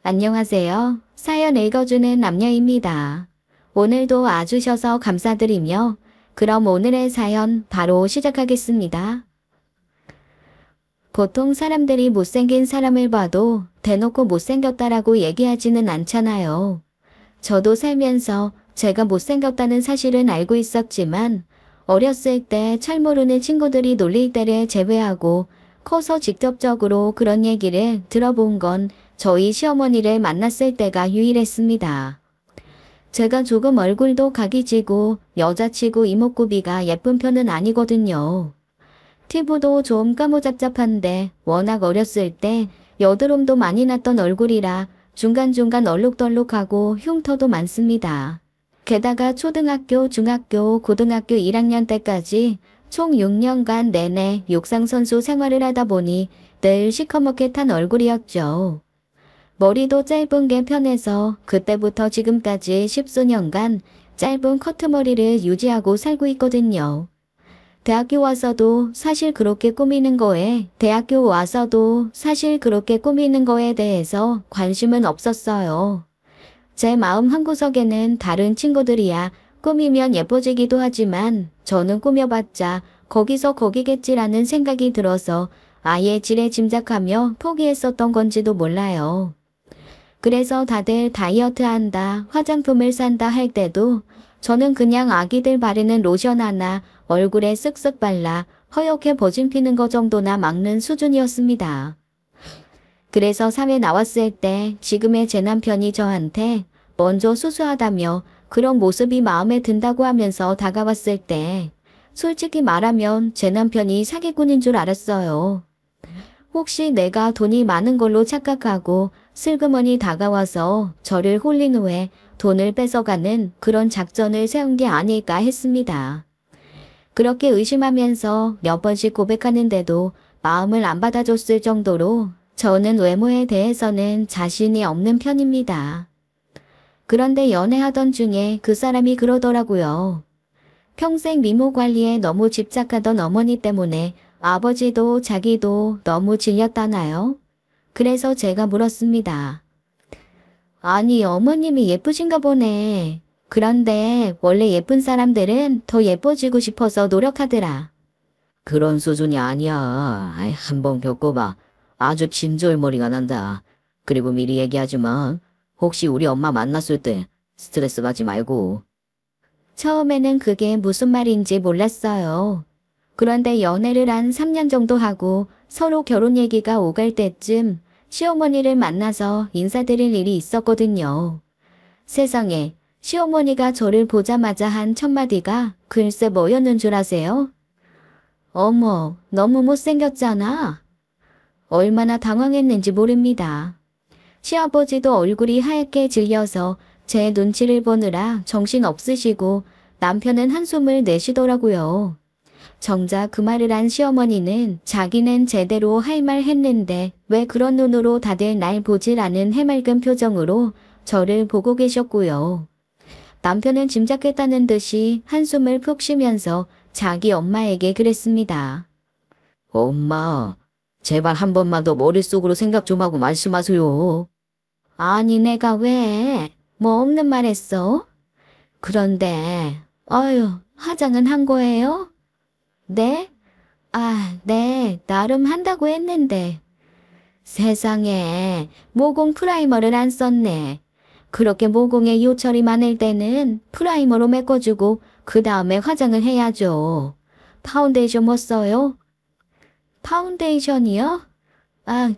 안녕하세요. 사연 읽어주는 남녀입니다. 오늘도 와주셔서 감사드리며 그럼 오늘의 사연 바로 시작하겠습니다. 보통 사람들이 못생긴 사람을 봐도 대놓고 못생겼다라고 얘기하지는 않잖아요. 저도 살면서 제가 못생겼다는 사실은 알고 있었지만 어렸을 때 잘 모르는 친구들이 놀릴 때를 제외하고 커서 직접적으로 그런 얘기를 들어본 건 저희 시어머니를 만났을 때가 유일했습니다. 제가 조금 얼굴도 각이지고 여자치고 이목구비가 예쁜 편은 아니거든요. 피부도 좀 까무잡잡한데 워낙 어렸을 때 여드름도 많이 났던 얼굴이라 중간중간 얼룩덜룩하고 흉터도 많습니다. 게다가 초등학교, 중학교, 고등학교 1학년 때까지 총 6년간 내내 육상선수 생활을 하다 보니 늘 시커멓게 탄 얼굴이었죠. 머리도 짧은 게 편해서 그때부터 지금까지 10수년간 짧은 커트머리를 유지하고 살고 있거든요. 대학교 와서도 사실 그렇게 꾸미는 거에 대해서 관심은 없었어요. 제 마음 한구석에는 다른 친구들이야 꾸미면 예뻐지기도 하지만 저는 꾸며봤자 거기서 거기겠지라는 생각이 들어서 아예 지레 짐작하며 포기했었던 건지도 몰라요. 그래서 다들 다이어트 한다, 화장품을 산다 할 때도 저는 그냥 아기들 바르는 로션 하나 얼굴에 쓱쓱 발라 허옇게 버진 피는 거 정도나 막는 수준이었습니다. 그래서 사회 나왔을 때 지금의 제 남편이 저한테 먼저 수수하다며 그런 모습이 마음에 든다고 하면서 다가왔을 때 솔직히 말하면 제 남편이 사기꾼인 줄 알았어요. 혹시 내가 돈이 많은 걸로 착각하고 슬그머니 다가와서 저를 홀린 후에 돈을 뺏어가는 그런 작전을 세운 게 아닐까 했습니다. 그렇게 의심하면서 몇 번씩 고백하는데도 마음을 안 받아줬을 정도로 저는 외모에 대해서는 자신이 없는 편입니다. 그런데 연애하던 중에 그 사람이 그러더라고요. 평생 미모 관리에 너무 집착하던 어머니 때문에 아버지도 자기도 너무 질렸다나요? 그래서 제가 물었습니다. 아니, 어머님이 예쁘신가 보네. 그런데 원래 예쁜 사람들은 더 예뻐지고 싶어서 노력하더라. 그런 수준이 아니야. 한번 겪어봐. 아주 진절머리가 난다. 그리고 미리 얘기하지만 혹시 우리 엄마 만났을 때 스트레스 받지 말고. 처음에는 그게 무슨 말인지 몰랐어요. 그런데 연애를 한 3년 정도 하고 서로 결혼 얘기가 오갈 때쯤 시어머니를 만나서 인사드릴 일이 있었거든요. 세상에, 시어머니가 저를 보자마자 한 첫마디가 글쎄 뭐였는 줄 아세요? 어머, 너무 못생겼잖아. 얼마나 당황했는지 모릅니다. 시아버지도 얼굴이 하얗게 질려서 제 눈치를 보느라 정신 없으시고 남편은 한숨을 내쉬더라고요. 정작 그 말을 한 시어머니는 자기는 제대로 할 말 했는데 왜 그런 눈으로 다들 날 보질 않은 해맑은 표정으로 저를 보고 계셨고요. 남편은 짐작했다는 듯이 한숨을 푹 쉬면서 자기 엄마에게 그랬습니다. 엄마, 제발 한 번만 더 머릿속으로 생각 좀 하고 말씀하세요. 아니 내가 왜? 뭐 없는 말 했어? 그런데 화장은 한 거예요? 네? 네, 나름 한다고 했는데. 세상에, 모공 프라이머를 안 썼네. 그렇게 모공에 요철이 많을 때는 프라이머로 메꿔주고 그 다음에 화장을 해야죠. 파운데이션 뭐 써요? 파운데이션이요?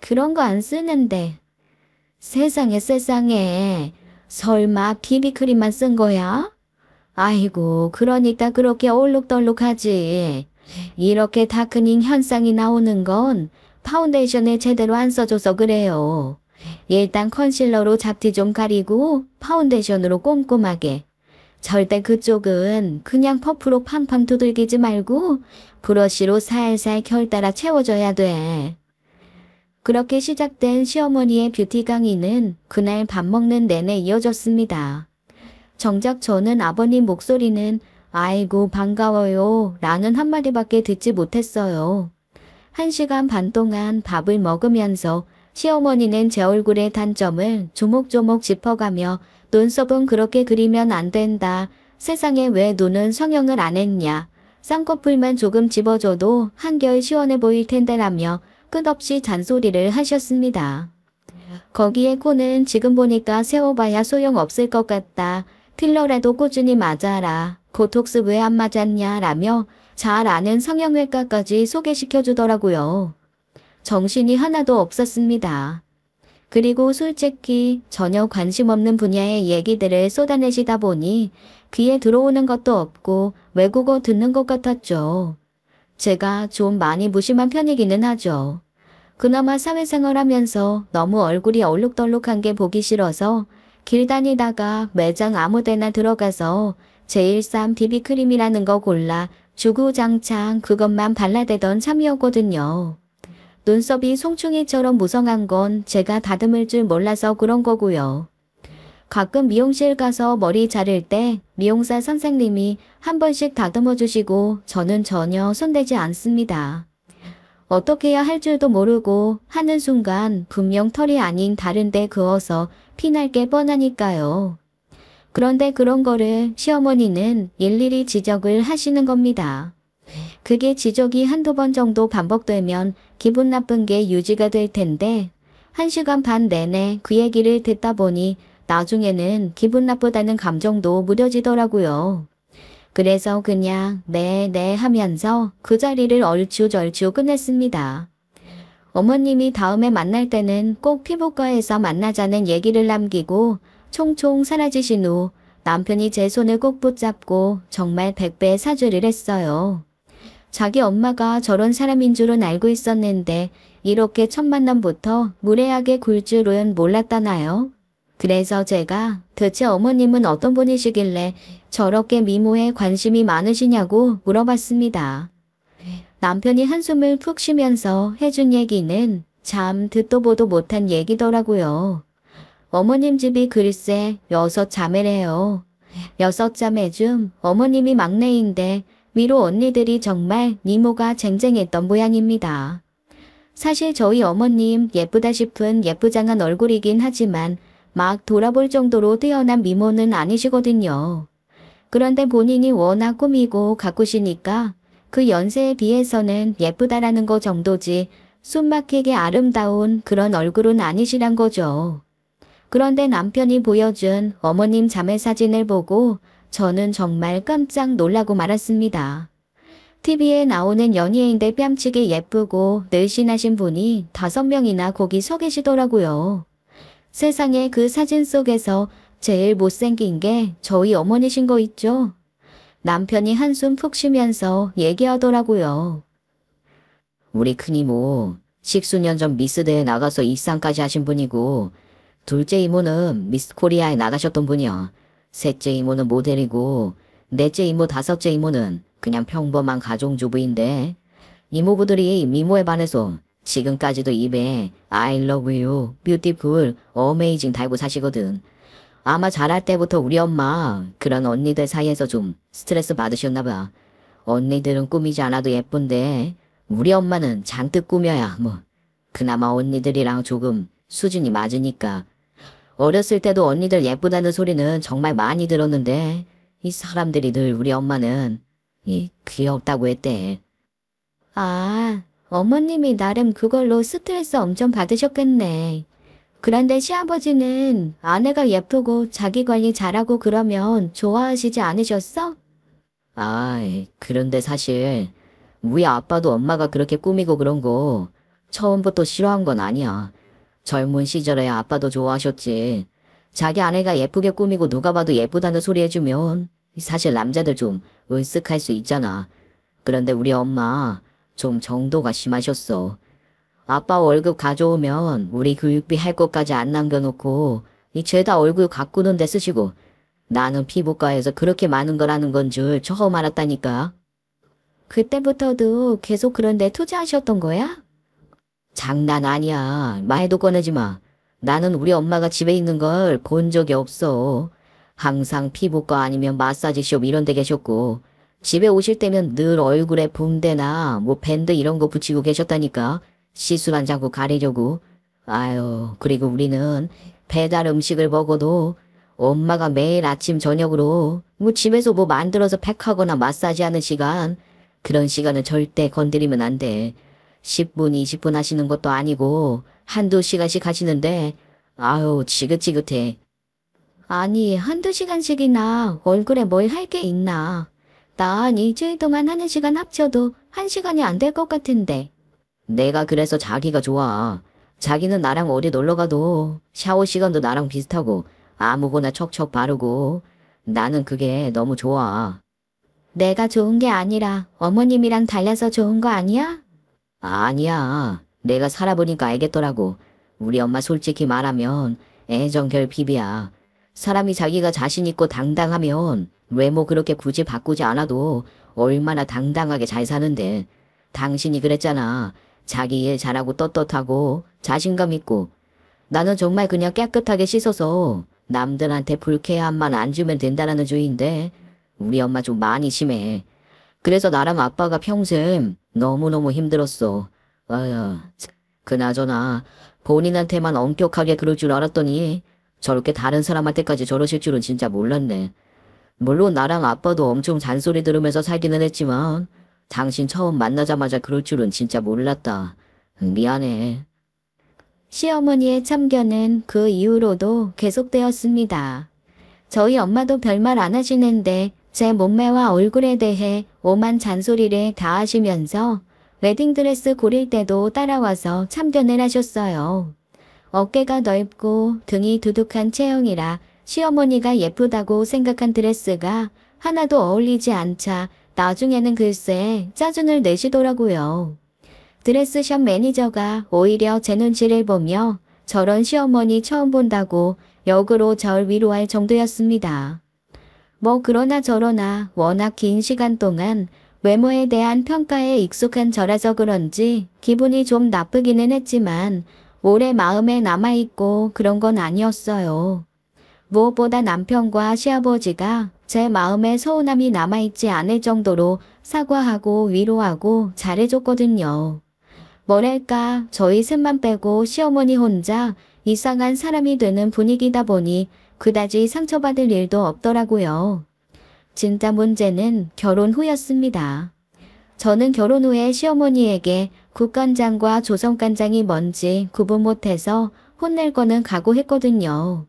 그런 거 안 쓰는데. 세상에. 설마 비비크림만 쓴 거야? 아이고, 그러니까 그렇게 얼룩덜룩하지. 이렇게 다크닝 현상이 나오는 건 파운데이션을 제대로 안 써줘서 그래요. 일단 컨실러로 잡티 좀 가리고 파운데이션으로 꼼꼼하게. 절대 그쪽은 그냥 퍼프로 팡팡 두들기지 말고 브러쉬로 살살 결 따라 채워줘야 돼. 그렇게 시작된 시어머니의 뷰티 강의는 그날 밥 먹는 내내 이어졌습니다. 정작 저는 아버님 목소리는 아이고 반가워요 라는 한마디밖에 듣지 못했어요. 1시간 반 동안 밥을 먹으면서 시어머니는 제 얼굴의 단점을 조목조목 짚어가며 눈썹은 그렇게 그리면 안 된다. 세상에 왜 눈은 성형을 안 했냐. 쌍꺼풀만 조금 집어줘도 한결 시원해 보일 텐데라며 끝없이 잔소리를 하셨습니다. 거기에 코는 지금 보니까 세워봐야 소용없을 것 같다. 필러라도 꾸준히 맞아라. 보톡스 왜 안 맞았냐 라며 잘 아는 성형외과까지 소개시켜주더라고요. 정신이 하나도 없었습니다. 그리고 솔직히 전혀 관심 없는 분야의 얘기들을 쏟아내시다 보니 귀에 들어오는 것도 없고 외국어 듣는 것 같았죠. 제가 좀 많이 무심한 편이기는 하죠. 그나마 사회생활하면서 너무 얼굴이 얼룩덜룩한 게 보기 싫어서 길 다니다가 매장 아무데나 들어가서 제일삼 비비크림이라는 거 골라 주구장창 그것만 발라대던 참이었거든요. 눈썹이 송충이처럼 무성한 건 제가 다듬을 줄 몰라서 그런 거고요. 가끔 미용실 가서 머리 자를 때 미용사 선생님이 한 번씩 다듬어 주시고 저는 전혀 손대지 않습니다. 어떻게 해야 할 줄도 모르고 하는 순간 분명 털이 아닌 다른 데 그어서 피날 게 뻔하니까요. 그런데 그런 거를 시어머니는 일일이 지적을 하시는 겁니다. 그게 지적이 한두 번 정도 반복되면 기분 나쁜 게 유지가 될 텐데 1시간 반 내내 그 얘기를 듣다 보니 나중에는 기분 나쁘다는 감정도 무뎌지더라고요. 그래서 그냥 네 하면서 그 자리를 얼추절추 끝냈습니다. 어머님이 다음에 만날 때는 꼭 피부과에서 만나자는 얘기를 남기고 총총 사라지신 후 남편이 제 손을 꼭 붙잡고 정말 100배 사죄를 했어요. 자기 엄마가 저런 사람인 줄은 알고 있었는데 이렇게 첫 만남부터 무례하게 굴 줄은 몰랐다나요? 그래서 제가 대체 어머님은 어떤 분이시길래 저렇게 미모에 관심이 많으시냐고 물어봤습니다. 남편이 한숨을 푹 쉬면서 해준 얘기는 참 듣도 보도 못한 얘기더라고요. 어머님 집이 글쎄 6자매래요. 6자매 중 어머님이 막내인데 위로 언니들이 정말 미모가 쟁쟁했던 모양입니다. 사실 저희 어머님 예쁘다 싶은 예쁘장한 얼굴이긴 하지만 막 돌아볼 정도로 뛰어난 미모는 아니시거든요. 그런데 본인이 워낙 꾸미고 가꾸시니까 그 연세에 비해서는 예쁘다라는 거 정도지 숨막히게 아름다운 그런 얼굴은 아니시란 거죠. 그런데 남편이 보여준 어머님 자매 사진을 보고 저는 정말 깜짝 놀라고 말았습니다. TV에 나오는 연예인들 뺨치게 예쁘고 늘씬하신 분이 5명이나 거기 서 계시더라고요. 세상에 그 사진 속에서 제일 못생긴 게 저희 어머니신 거 있죠? 남편이 한숨 푹 쉬면서 얘기하더라고요. 우리 큰이모 십수년 전 미스대에 나가서 입상까지 하신 분이고 둘째 이모는 미스 코리아에 나가셨던 분이야. 셋째 이모는 모델이고 넷째 이모 다섯째 이모는 그냥 평범한 가정주부인데 이모부들이 미모에 반해서 지금까지도 입에 I love you, beautiful, amazing 달고 사시거든. 아마 자랄 때부터 우리 엄마 그런 언니들 사이에서 좀 스트레스 받으셨나 봐. 언니들은 꾸미지 않아도 예쁜데 우리 엄마는 잔뜩 꾸며야 뭐 그나마 언니들이랑 조금 수준이 맞으니까. 어렸을 때도 언니들 예쁘다는 소리는 정말 많이 들었는데 이 사람들이 늘 우리 엄마는 귀엽다고 했대. 아, 어머님이 나름 그걸로 스트레스 엄청 받으셨겠네. 그런데 시아버지는 아내가 예쁘고 자기 관리 잘하고 그러면 좋아하시지 않으셨어? 그런데 사실 우리 아빠도 엄마가 그렇게 꾸미고 그런 거 처음부터 싫어한 건 아니야. 젊은 시절에 아빠도 좋아하셨지. 자기 아내가 예쁘게 꾸미고 누가 봐도 예쁘다는 소리 해주면 사실 남자들 좀 으쓱할 수 있잖아. 그런데 우리 엄마 좀 정도가 심하셨어. 아빠 월급 가져오면 우리 교육비 할 것까지 안 남겨놓고 죄다 얼굴 가꾸는 데 쓰시고 나는 피부과에서 그렇게 많은 거라는 건 줄 처음 알았다니까. 그때부터도 계속 그런 데 투자하셨던 거야? 장난 아니야. 말도 꺼내지 마. 나는 우리 엄마가 집에 있는 걸 본 적이 없어. 항상 피부과 아니면 마사지숍 이런 데 계셨고 집에 오실 때면 늘 얼굴에 붕대나 뭐 밴드 이런 거 붙이고 계셨다니까. 시술 안 자고 가리려고. 아유, 그리고 우리는 배달 음식을 먹어도 엄마가 매일 아침 저녁으로 집에서 뭐 만들어서 팩하거나 마사지하는 시간, 그런 시간은 절대 건드리면 안 돼. 10분, 20분 하시는 것도 아니고 한두 시간씩 하시는데 아유, 지긋지긋해. 아니, 한두 시간씩이나 얼굴에 뭘 할 게 있나. 난 일주일 동안 하는 시간 합쳐도 1시간이 안 될 것 같은데. 내가 그래서 자기가 좋아. 자기는 나랑 어디 놀러 가도 샤워 시간도 나랑 비슷하고 아무거나 척척 바르고 나는 그게 너무 좋아. 내가 좋은 게 아니라 어머님이랑 달라서 좋은 거 아니야? 아니야. 내가 살아보니까 알겠더라고. 우리 엄마 솔직히 말하면 애정 결핍이야. 사람이 자기가 자신 있고 당당하면 외모 그렇게 굳이 바꾸지 않아도 얼마나 당당하게 잘 사는데. 당신이 그랬잖아. 자기 일 잘하고 떳떳하고 자신감 있고. 나는 정말 그냥 깨끗하게 씻어서 남들한테 불쾌함만 안 주면 된다는 주의인데 우리 엄마 좀 많이 심해. 그래서 나랑 아빠가 평생 너무너무 힘들었어. 아유, 그나저나 본인한테만 엄격하게 그럴 줄 알았더니 저렇게 다른 사람한테까지 저러실 줄은 진짜 몰랐네. 물론 나랑 아빠도 엄청 잔소리 들으면서 살기는 했지만 당신 처음 만나자마자 그럴 줄은 진짜 몰랐다. 미안해. 시어머니의 참견은 그 이후로도 계속되었습니다. 저희 엄마도 별말 안 하시는데 제 몸매와 얼굴에 대해 오만 잔소리를 다 하시면서 웨딩드레스 고릴 때도 따라와서 참견을 하셨어요. 어깨가 넓고 등이 두둑한 체형이라 시어머니가 예쁘다고 생각한 드레스가 하나도 어울리지 않자 나중에는 글쎄 짜증을 내시더라고요. 드레스샵 매니저가 오히려 제 눈치를 보며 저런 시어머니 처음 본다고 역으로 절 위로할 정도였습니다. 뭐 그러나 저러나 워낙 긴 시간 동안 외모에 대한 평가에 익숙한 저라서 그런지 기분이 좀 나쁘기는 했지만 오래 마음에 남아있고 그런 건 아니었어요. 무엇보다 남편과 시아버지가 제 마음에 서운함이 남아있지 않을 정도로 사과하고 위로하고 잘해줬거든요. 뭐랄까 저희 셋만 빼고 시어머니 혼자 이상한 사람이 되는 분위기다 보니 그다지 상처받을 일도 없더라고요. 진짜 문제는 결혼 후였습니다. 저는 결혼 후에 시어머니에게 국간장과 조선간장이 뭔지 구분 못해서 혼낼 거는 각오했거든요.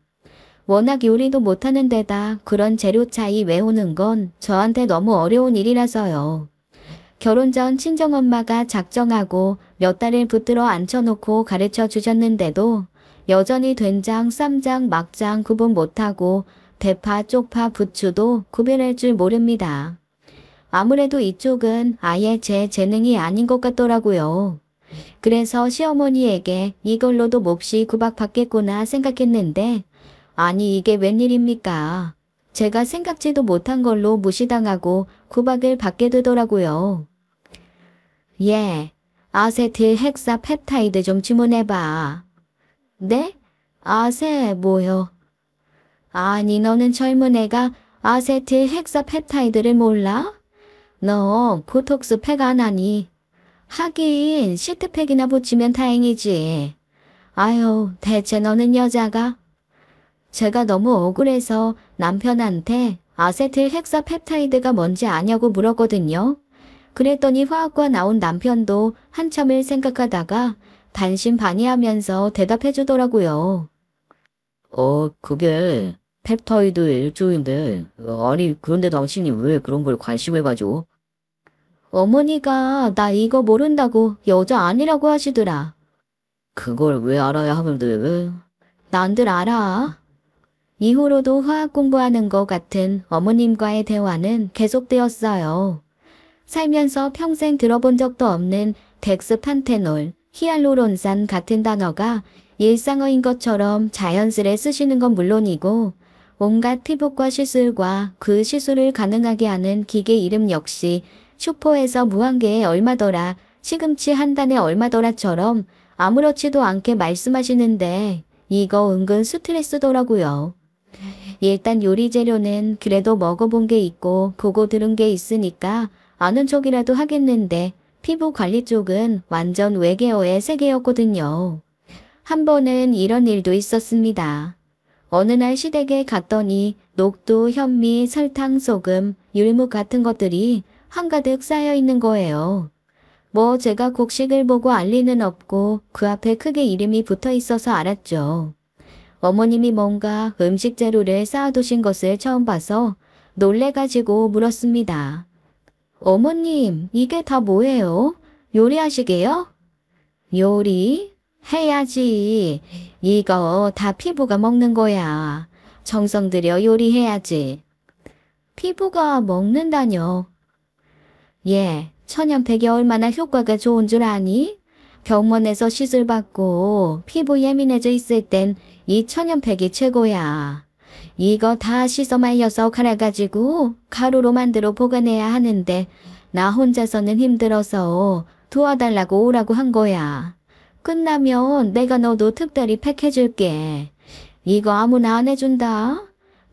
워낙 요리도 못하는 데다 그런 재료 차이 외우는 건 저한테 너무 어려운 일이라서요. 결혼 전 친정엄마가 작정하고 몇 달을 붙들어 앉혀놓고 가르쳐 주셨는데도 여전히 된장, 쌈장, 막장 구분 못하고 대파, 쪽파, 부추도 구별할 줄 모릅니다. 아무래도 이쪽은 아예 제 재능이 아닌 것 같더라고요. 그래서 시어머니에게 이걸로도 몫이 구박받겠구나 생각했는데 아니 이게 웬일입니까? 제가 생각지도 못한 걸로 무시당하고 구박을 받게 되더라고요. 예, 아세틸 헥사 펩타이드 좀 주문해봐. 네? 아세 뭐요? 아니 너는 젊은 애가 아세틸 헥사 펩타이드를 몰라? 너 보톡스 팩 안 하니? 하긴 시트팩이나 붙이면 다행이지. 아유 대체 너는 여자가? 제가 너무 억울해서 남편한테 아세틸 헥사 펩타이드가 뭔지 아냐고 물었거든요. 그랬더니 화학과 나온 남편도 한참을 생각하다가 반신반의하면서 대답해 주더라고요. 그게 펩타이드 일종인데 아니 그런데 당신이 왜 그런 걸 관심을 가져? 어머니가 나 이거 모른다고 여자 아니라고 하시더라. 그걸 왜 알아야 하는데? 난들 알아. 이후로도 화학 공부하는 것 같은 어머님과의 대화는 계속되었어요. 살면서 평생 들어본 적도 없는 덱스판테놀, 히알루론산 같은 단어가 일상어인 것처럼 자연스레 쓰시는 건 물론이고 온갖 피부과 시술과 그 시술을 가능하게 하는 기계 이름 역시 슈퍼에서 무한계에 얼마더라, 시금치 한 단에 얼마더라처럼 아무렇지도 않게 말씀하시는데 이거 은근 스트레스더라고요. 일단 요리 재료는 그래도 먹어본 게 있고 보고 들은 게 있으니까 아는 척이라도 하겠는데 피부 관리 쪽은 완전 외계어의 세계였거든요. 한 번은 이런 일도 있었습니다. 어느 날 시댁에 갔더니 녹두, 현미, 설탕, 소금, 율무 같은 것들이 한가득 쌓여 있는 거예요. 뭐 제가 곡식을 보고 알 리는 없고 그 앞에 크게 이름이 붙어 있어서 알았죠. 어머님이 뭔가 음식 재료를 쌓아두신 것을 처음 봐서 놀래가지고 물었습니다. 어머님, 이게 다 뭐예요? 요리하시게요? 요리? 해야지. 이거 다 피부가 먹는 거야. 정성 들여 요리해야지. 피부가 먹는다뇨? 예, 천연팩이 얼마나 효과가 좋은 줄 아니? 병원에서 시술받고 피부 예민해져 있을 땐 이 천연팩이 최고야. 이거 다 씻어 말려서 갈아가지고 가루로 만들어 보관해야 하는데 나 혼자서는 힘들어서 도와달라고 오라고 한 거야. 끝나면 내가 너도 특별히 팩해줄게. 이거 아무나 안 해준다.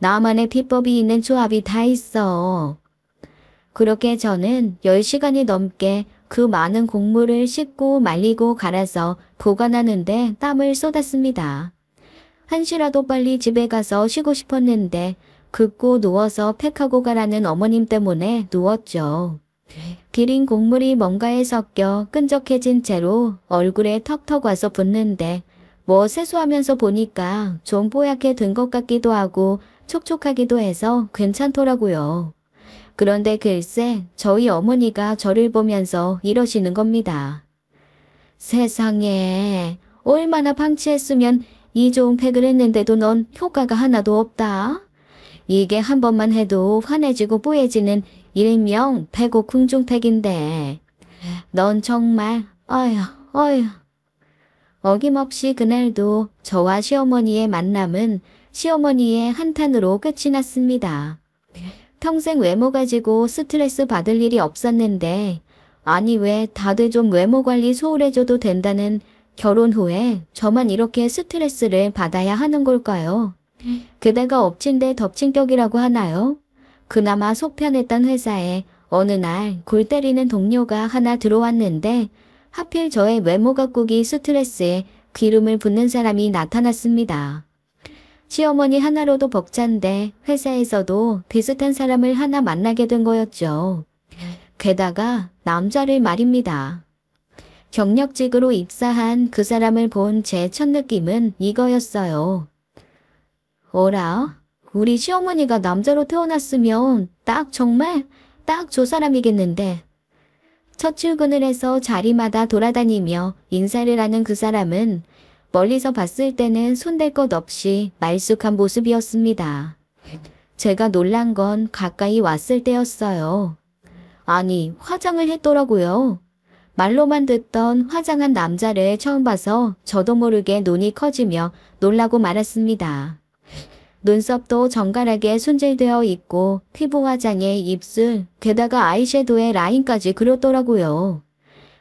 나만의 비법이 있는 조합이 다 있어. 그렇게 저는 10시간이 넘게 그 많은 곡물을 씻고 말리고 갈아서 보관하는데 땀을 쏟았습니다. 한시라도 빨리 집에 가서 쉬고 싶었는데 긋고 누워서 팩하고 가라는 어머님 때문에 누웠죠. 비린 곡물이 뭔가에 섞여 끈적해진 채로 얼굴에 턱턱 와서 붙는데 뭐 세수하면서 보니까 좀 뽀얗게 된 것 같기도 하고 촉촉하기도 해서 괜찮더라고요. 그런데 글쎄 저희 어머니가 저를 보면서 이러시는 겁니다. 세상에 얼마나 방치했으면 이 좋은 팩을 했는데도 넌 효과가 하나도 없다. 이게 한 번만 해도 환해지고 뽀얘지는 일명 백옥 궁중팩인데 넌 정말 어휴. 어김없이 그날도 저와 시어머니의 만남은 시어머니의 한탄으로 끝이 났습니다. 평생 외모 가지고 스트레스 받을 일이 없었는데 아니 왜 다들 좀 외모 관리 소홀해져도 된다는 결혼 후에 저만 이렇게 스트레스를 받아야 하는 걸까요? 그대가 엎친 데 덮친 격이라고 하나요? 그나마 속 편했던 회사에 어느 날 골 때리는 동료가 하나 들어왔는데 하필 저의 외모 가꾸기 스트레스에 기름을 붓는 사람이 나타났습니다. 시어머니 하나로도 벅찬데 회사에서도 비슷한 사람을 하나 만나게 된 거였죠. 게다가 남자를 말입니다. 경력직으로 입사한 그 사람을 본 제 첫 느낌은 이거였어요. 어라? 우리 시어머니가 남자로 태어났으면 정말 딱 저 사람이겠는데. 첫 출근을 해서 자리마다 돌아다니며 인사를 하는 그 사람은 멀리서 봤을 때는 손댈 것 없이 말쑥한 모습이었습니다. 제가 놀란 건 가까이 왔을 때였어요. 아니, 화장을 했더라고요. 말로만 듣던 화장한 남자를 처음 봐서 저도 모르게 눈이 커지며 놀라고 말았습니다. 눈썹도 정갈하게 손질되어 있고 피부 화장에 입술, 게다가 아이섀도우에 라인까지 그렸더라고요.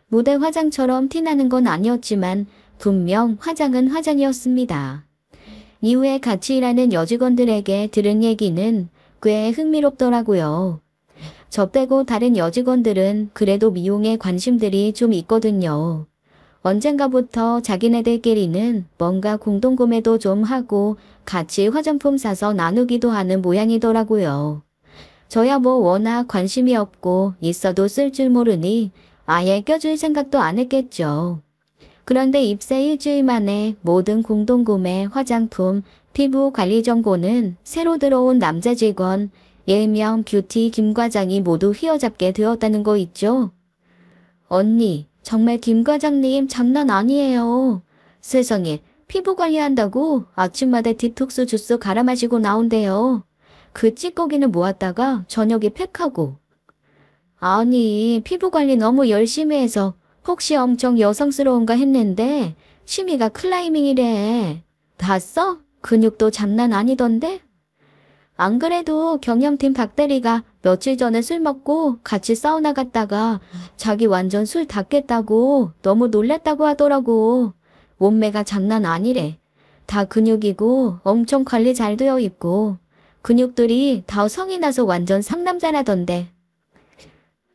무대 화장처럼 티나는 건 아니었지만 분명 화장은 화장이었습니다. 이후에 같이 일하는 여직원들에게 들은 얘기는 꽤 흥미롭더라고요. 저 빼고 다른 여직원들은 그래도 미용에 관심들이 좀 있거든요. 언젠가부터 자기네들끼리는 뭔가 공동구매도 좀 하고 같이 화장품 사서 나누기도 하는 모양이더라고요. 저야 뭐 워낙 관심이 없고 있어도 쓸 줄 모르니 아예 껴줄 생각도 안 했겠죠. 그런데 입사 일주일 만에 모든 공동구매, 화장품, 피부 관리 정보는 새로 들어온 남자 직원, 일명 뷰티 김 과장이 모두 휘어잡게 되었다는 거 있죠? 언니, 정말 김 과장님 장난 아니에요. 세상에, 피부 관리한다고 아침마다 디톡스 주스 갈아 마시고 나온대요. 그 찌꺼기는 모았다가 저녁에 팩하고. 아니, 피부 관리 너무 열심히 해서 혹시 엄청 여성스러운가 했는데 취미가 클라이밍이래. 봤어? 근육도 장난 아니던데? 안 그래도 경영팀 박대리가 며칠 전에 술 먹고 같이 사우나 갔다가 자기 완전 술 다 깼다고 너무 놀랬다고 하더라고. 몸매가 장난 아니래. 다 근육이고 엄청 관리 잘 되어 있고 근육들이 다 성이 나서 완전 상남자라던데.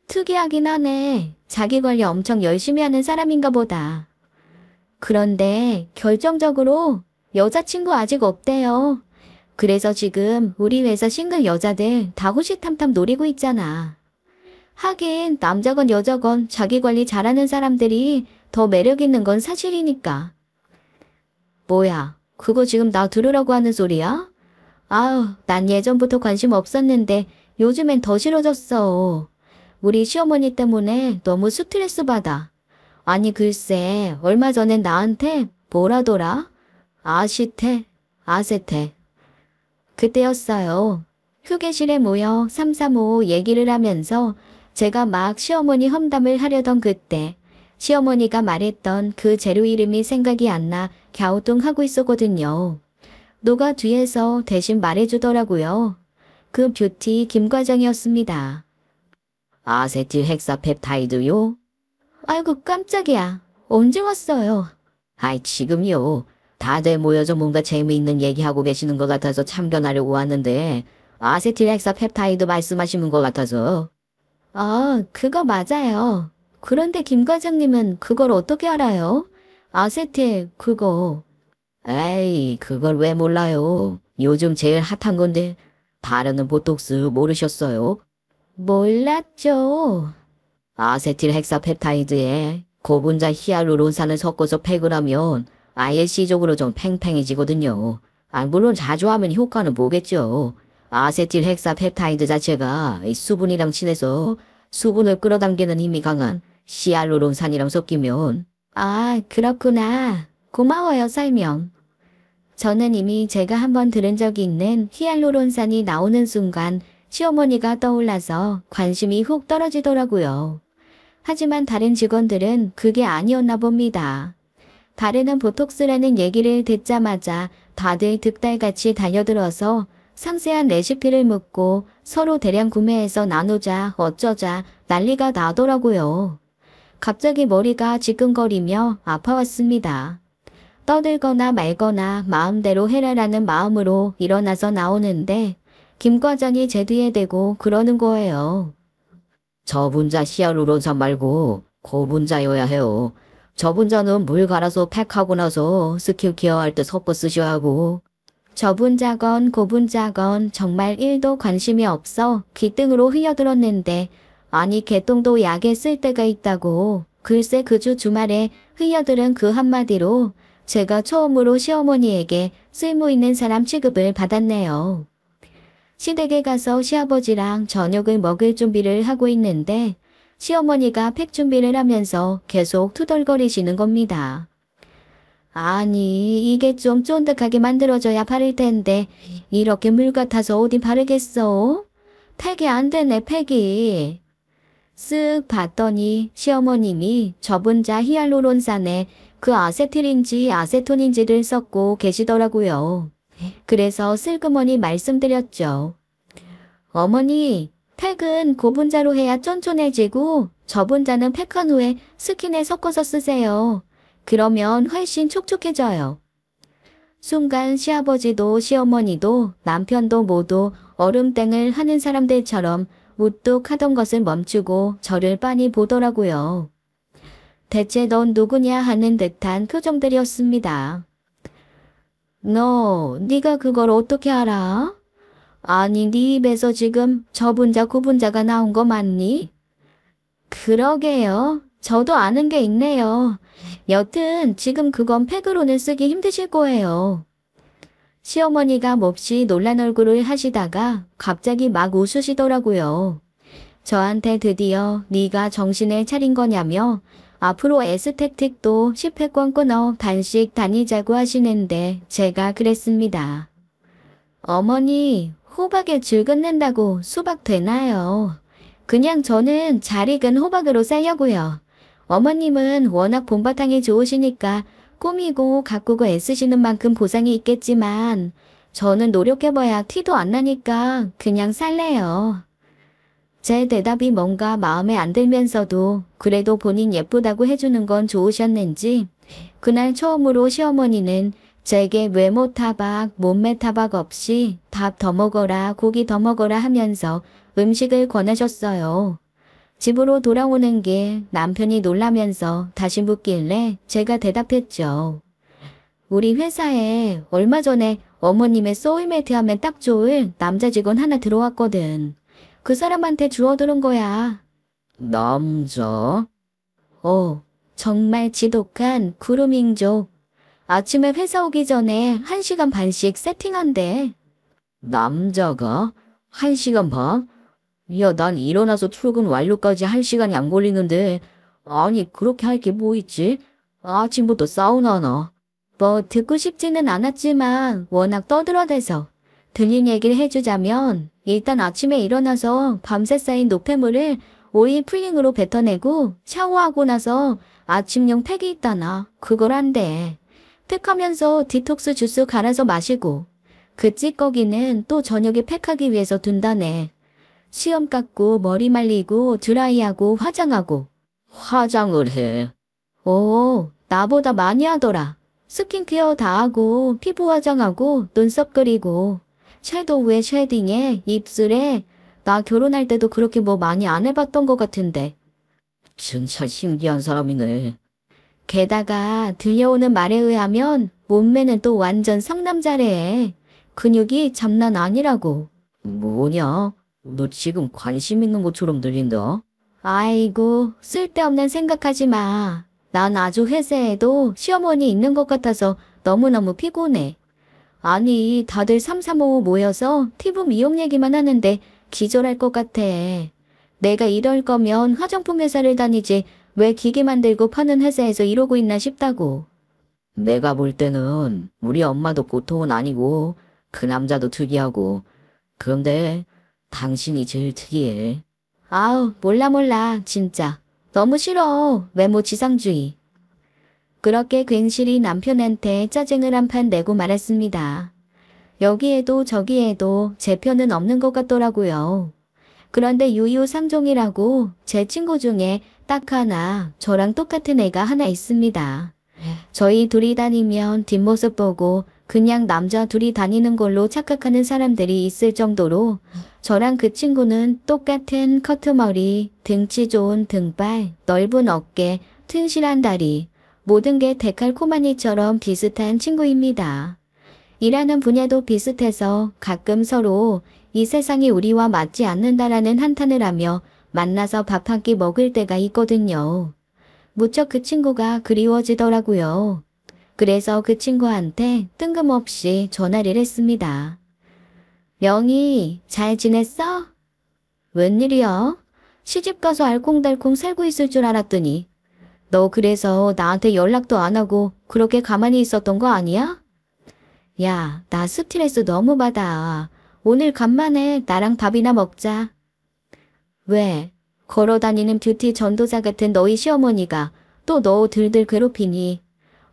특이하긴 하네. 자기 관리 엄청 열심히 하는 사람인가 보다. 그런데 결정적으로 여자친구 아직 없대요. 그래서 지금 우리 회사 싱글 여자들 다 호시탐탐 노리고 있잖아. 하긴 남자건 여자건 자기 관리 잘하는 사람들이 더 매력 있는 건 사실이니까. 뭐야, 그거 지금 나 들으라고 하는 소리야? 아우, 난 예전부터 관심 없었는데 요즘엔 더 싫어졌어. 우리 시어머니 때문에 너무 스트레스 받아. 아니 글쎄, 얼마 전엔 나한테 뭐라더라? 아시테, 아세테. 그때였어요. 휴게실에 모여 335 얘기를 하면서 제가 막 시어머니 험담을 하려던 그때 시어머니가 말했던 그 재료 이름이 생각이 안 나 갸우뚱하고 있었거든요. 노가 뒤에서 대신 말해주더라고요. 그 뷰티 김과장이었습니다. 아세틸 헥사펩타이드요? 아이고 깜짝이야. 언제 왔어요? 아이, 지금요. 다들 모여서 뭔가 재미있는 얘기하고 계시는 것 같아서 참견하려고 왔는데, 아세틸 헥사펩타이드 말씀하시는 것 같아서. 아, 그거 맞아요. 그런데 김 과장님은 그걸 어떻게 알아요? 아세틸 그거. 에이, 그걸 왜 몰라요? 요즘 제일 핫한 건데, 바르는 보톡스 모르셨어요? 몰랐죠. 아세틸 헥사펩타이드에 고분자 히알루론산을 섞어서 팩을 하면 아예 시적으로 좀 팽팽해지거든요. 물론 자주 하면 효과는 보겠죠. 아세틸 헥사펩타이드 자체가 이 수분이랑 친해서 수분을 끌어당기는 힘이 강한 히알루론산이랑 섞이면. 아, 그렇구나. 고마워요, 설명. 저는 이미 제가 한번 들은 적이 있는 히알루론산이 나오는 순간 시어머니가 떠올라서 관심이 훅 떨어지더라고요. 하지만 다른 직원들은 그게 아니었나 봅니다. 바르는 보톡스라는 얘기를 듣자마자 다들 득달같이 달려들어서 상세한 레시피를 묻고 서로 대량 구매해서 나누자 어쩌자 난리가 나더라고요. 갑자기 머리가 지끈거리며 아파왔습니다. 떠들거나 말거나 마음대로 해라라는 마음으로 일어나서 나오는데 김 과장이 제 뒤에 대고 그러는 거예요. 저분자 히알루론산 말고 고분자여야 해요. 저분자는 물 갈아서 팩하고 나서 스킨 케어할 때 섞어 쓰셔야 하고. 저분자건 고분자건 정말 1도 관심이 없어 귀등으로 흘려들었는데 아니 개똥도 약에 쓸 때가 있다고. 글쎄 그 주 주말에 흘려들은 그 한마디로 제가 처음으로 시어머니에게 쓸모있는 사람 취급을 받았네요. 시댁에 가서 시아버지랑 저녁을 먹을 준비를 하고 있는데 시어머니가 팩 준비를 하면서 계속 투덜거리시는 겁니다. 아니 이게 좀 쫀득하게 만들어져야 바를 텐데 이렇게 물 같아서 어디 바르겠어? 팩이 안 되네 팩이. 쓱 봤더니 시어머님이 저분자 히알루론산에 그 아세틸인지 아세톤인지를 썼고 계시더라고요. 그래서 슬그머니 말씀드렸죠. 어머니, 팩은 고분자로 해야 쫀쫀해지고 저분자는 팩한 후에 스킨에 섞어서 쓰세요. 그러면 훨씬 촉촉해져요. 순간 시아버지도 시어머니도 남편도 모두 얼음땡을 하는 사람들처럼 우뚝 하던 것을 멈추고 저를 빤히 보더라고요. 대체 넌 누구냐 하는 듯한 표정들이었습니다. 너, 네가 그걸 어떻게 알아? 아니, 네 입에서 지금 저분자 고분자가 나온 거 맞니? 그러게요. 저도 아는 게 있네요. 여튼 지금 그건 팩으로는 쓰기 힘드실 거예요. 시어머니가 몹시 놀란 얼굴을 하시다가 갑자기 막 웃으시더라고요. 저한테 드디어 네가 정신을 차린 거냐며 앞으로 에스테틱도 10회권 끊어 단식 다니자고 하시는데 제가 그랬습니다. 어머니, 호박에 줄 긋는다고 수박 되나요? 그냥 저는 잘 익은 호박으로 싸려고요. 어머님은 워낙 봄바탕이 좋으시니까 꾸미고 가꾸고 애쓰시는 만큼 보상이 있겠지만 저는 노력해봐야 티도 안 나니까 그냥 살래요. 제 대답이 뭔가 마음에 안 들면서도 그래도 본인 예쁘다고 해주는 건 좋으셨는지 그날 처음으로 시어머니는 제게 외모 타박, 몸매 타박 없이 밥 더 먹어라, 고기 더 먹어라 하면서 음식을 권하셨어요. 집으로 돌아오는 길 남편이 놀라면서 다시 묻길래 제가 대답했죠. 우리 회사에 얼마 전에 어머님의 소울메이트 하면 딱 좋을 남자 직원 하나 들어왔거든. 그 사람한테 주워들은 거야. 남자? 정말 지독한 그루밍족. 아침에 회사 오기 전에 1시간 반씩 세팅한대. 남자가? 1시간 반? 야, 난 일어나서 출근 완료까지 1시간이 안 걸리는데, 아니, 그렇게 할 게 뭐 있지? 아침부터 사우나 하나. 뭐 듣고 싶지는 않았지만 워낙 떠들어대서 들린 얘기를 해주자면 일단 아침에 일어나서 밤새 쌓인 노폐물을 오일 풀링으로 뱉어내고 샤워하고 나서 아침용 팩이 있다나 그걸 한대. 팩하면서 디톡스 주스 갈아서 마시고 그 찌꺼기는 또 저녁에 팩하기 위해서 둔다네. 시험 깎고 머리 말리고 드라이하고 화장하고. 화장을 해. 나보다 많이 하더라. 스킨케어 다 하고 피부 화장하고 눈썹 그리고 섀도우에 쉐딩에 입술에. 나 결혼할 때도 그렇게 뭐 많이 안 해봤던 것 같은데. 진짜 신기한 사람이네. 게다가 들려오는 말에 의하면 몸매는 또 완전 상남자래. 근육이 장난 아니라고. 뭐냐? 너 지금 관심 있는 것처럼 들린다. 아이고, 쓸데없는 생각하지 마. 난 아주 회사에도 시어머니 있는 것 같아서 너무너무 피곤해. 아니, 다들 삼삼오오 모여서 피부 미용 얘기만 하는데 기절할 것 같아. 내가 이럴 거면 화장품 회사를 다니지 왜 기계 만들고 파는 회사에서 이러고 있나 싶다고. 내가 볼 때는 우리 엄마도 고통은 아니고 그 남자도 특이하고, 그런데 당신이 제일 특이해. 아우, 몰라, 진짜. 너무 싫어. 외모 지상주의. 그렇게 괜시리 남편한테 짜증을 한판 내고 말았습니다. 여기에도 저기에도 제 편은 없는 것 같더라고요. 그런데 유유상종이라고 제 친구 중에 딱 하나 저랑 똑같은 애가 하나 있습니다. 저희 둘이 다니면 뒷모습 보고 그냥 남자 둘이 다니는 걸로 착각하는 사람들이 있을 정도로 저랑 그 친구는 똑같은 커트머리, 등치 좋은 등발, 넓은 어깨, 튼실한 다리, 모든 게 데칼코마니처럼 비슷한 친구입니다. 일하는 분야도 비슷해서 가끔 서로 이 세상이 우리와 맞지 않는다라는 한탄을 하며 만나서 밥 한 끼 먹을 때가 있거든요. 무척 그 친구가 그리워지더라고요. 그래서 그 친구한테 뜬금없이 전화를 했습니다. 명희, 잘 지냈어? 웬일이야? 시집가서 알콩달콩 살고 있을 줄 알았더니 너 그래서 나한테 연락도 안 하고 그렇게 가만히 있었던 거 아니야? 야, 나 스트레스 너무 받아. 오늘 간만에 나랑 밥이나 먹자. 왜? 걸어다니는 뷰티 전도사 같은 너희 시어머니가 또 너 들들 괴롭히니?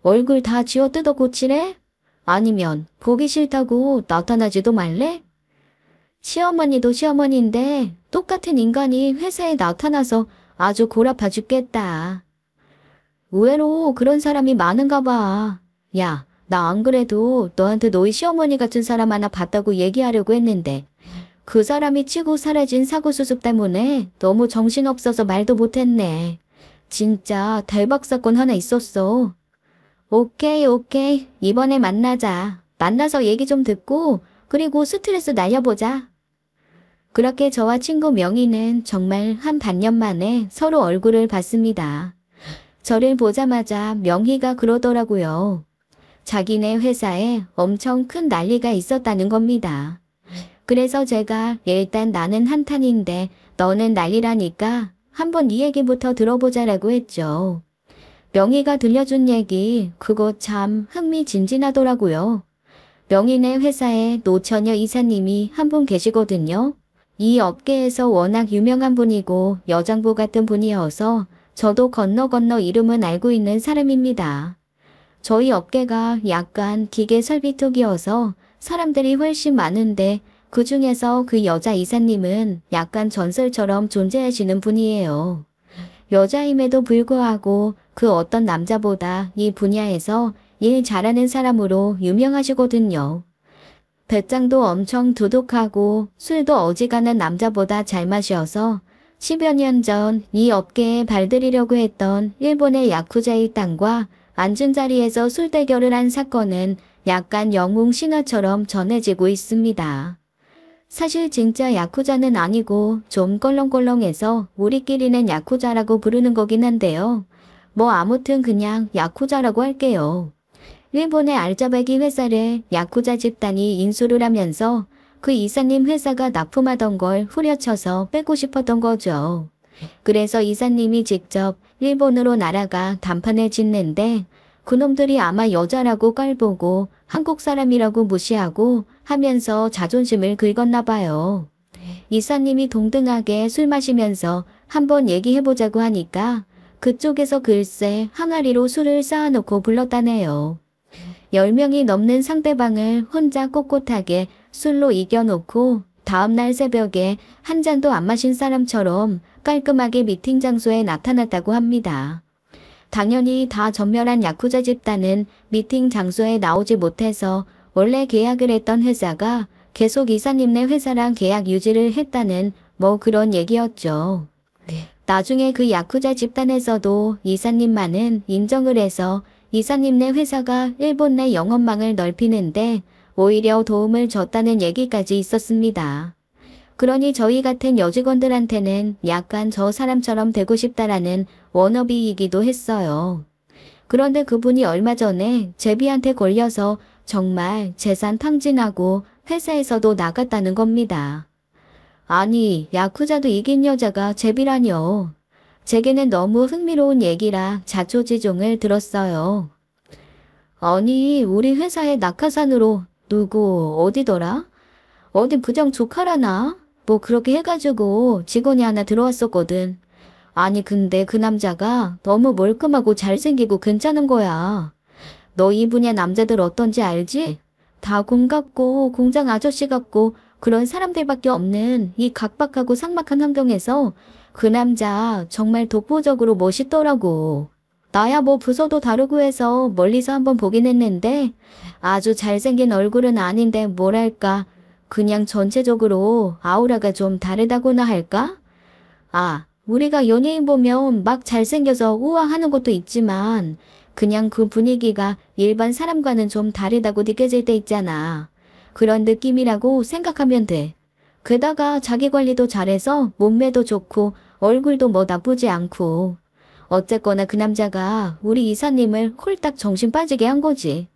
얼굴 다 쥐어 뜯어 고치래? 아니면 보기 싫다고 나타나지도 말래? 시어머니도 시어머니인데 똑같은 인간이 회사에 나타나서 아주 골아파 죽겠다. 의외로 그런 사람이 많은가 봐. 야, 나 안 그래도 너한테 너희 시어머니 같은 사람 하나 봤다고 얘기하려고 했는데 그 사람이 치고 사라진 사고수습 때문에 너무 정신없어서 말도 못했네. 진짜 대박 사건 하나 있었어. 오케이. 이번에 만나자. 만나서 얘기 좀 듣고 그리고 스트레스 날려보자. 그렇게 저와 친구 명희는 정말 한 반년 만에 서로 얼굴을 봤습니다. 저를 보자마자 명희가 그러더라고요. 자기네 회사에 엄청 큰 난리가 있었다는 겁니다. 그래서 제가 일단 나는 한탄인데 너는 난리라니까 한번 이 얘기부터 들어보자라고 했죠. 명희가 들려준 얘기 그거 참 흥미진진하더라고요. 명희네 회사에 노처녀 이사님이 한 분 계시거든요. 이 업계에서 워낙 유명한 분이고 여장부 같은 분이어서 저도 건너 이름은 알고 있는 사람입니다. 저희 업계가 약간 기계 설비 쪽이어서 사람들이 훨씬 많은데 그 중에서 그 여자 이사님은 약간 전설처럼 존재하시는 분이에요. 여자임에도 불구하고 그 어떤 남자보다 이 분야에서 일 잘하는 사람으로 유명하시거든요. 배짱도 엄청 두둑하고 술도 어지간한 남자보다 잘 마셔서 10여 년 전 이 업계에 발들이려고 했던 일본의 야쿠자 일당과 앉은 자리에서 술 대결을 한 사건은 약간 영웅 신화처럼 전해지고 있습니다. 사실 진짜 야쿠자는 아니고 좀 껄렁껄렁해서 우리끼리는 야쿠자라고 부르는 거긴 한데요. 뭐 아무튼 그냥 야쿠자라고 할게요. 일본의 알짜배기 회사를 야쿠자 집단이 인수를 하면서 그 이사님 회사가 납품하던 걸 후려쳐서 빼고 싶었던 거죠. 그래서 이사님이 직접 일본으로 날아가 단판을 짓는데 그놈들이 아마 여자라고 깔보고 한국 사람이라고 무시하고 하면서 자존심을 긁었나 봐요. 이사님이 동등하게 술 마시면서 한번 얘기해보자고 하니까 그쪽에서 글쎄 항아리로 술을 쌓아놓고 불렀다네요. 10명이 넘는 상대방을 혼자 꼿꼿하게 술로 이겨놓고 다음날 새벽에 한 잔도 안 마신 사람처럼 깔끔하게 미팅 장소에 나타났다고 합니다. 당연히 다 전멸한 야쿠자 집단은 미팅 장소에 나오지 못해서 원래 계약을 했던 회사가 계속 이사님네 회사랑 계약 유지를 했다는 뭐 그런 얘기였죠. 나중에 그 야쿠자 집단에서도 이사님만은 인정을 해서 이사님네 회사가 일본 내 영업망을 넓히는데 오히려 도움을 줬다는 얘기까지 있었습니다. 그러니 저희 같은 여직원들한테는 약간 저 사람처럼 되고 싶다라는 워너비이기도 했어요. 그런데 그분이 얼마 전에 제비한테 걸려서 정말 재산 탕진하고 회사에서도 나갔다는 겁니다. 아니, 야쿠자도 이긴 여자가 제비라뇨. 제게는 너무 흥미로운 얘기라 자초지종을 들었어요. 아니, 우리 회사의 낙하산으로 누구 어디더라? 어디 부장 조카라나? 뭐 그렇게 해가지고 직원이 하나 들어왔었거든. 아니 근데 그 남자가 너무 멀끔하고 잘생기고 괜찮은 거야. 너 이 분야 남자들 어떤지 알지? 다 공 같고 공장 아저씨 같고 그런 사람들밖에 없는 이 각박하고 삭막한 환경에서 그 남자 정말 독보적으로 멋있더라고. 나야 뭐 부서도 다르고 해서 멀리서 한번 보긴 했는데 아주 잘생긴 얼굴은 아닌데 뭐랄까 그냥 전체적으로 아우라가 좀 다르다고나 할까? 아, 우리가 연예인 보면 막 잘생겨서 우아하는 것도 있지만 그냥 그 분위기가 일반 사람과는 좀 다르다고 느껴질 때 있잖아. 그런 느낌이라고 생각하면 돼. 게다가 자기 관리도 잘해서 몸매도 좋고 얼굴도 뭐 나쁘지 않고. 어쨌거나 그 남자가 우리 이사님을 홀딱 정신 빠지게 한 거지.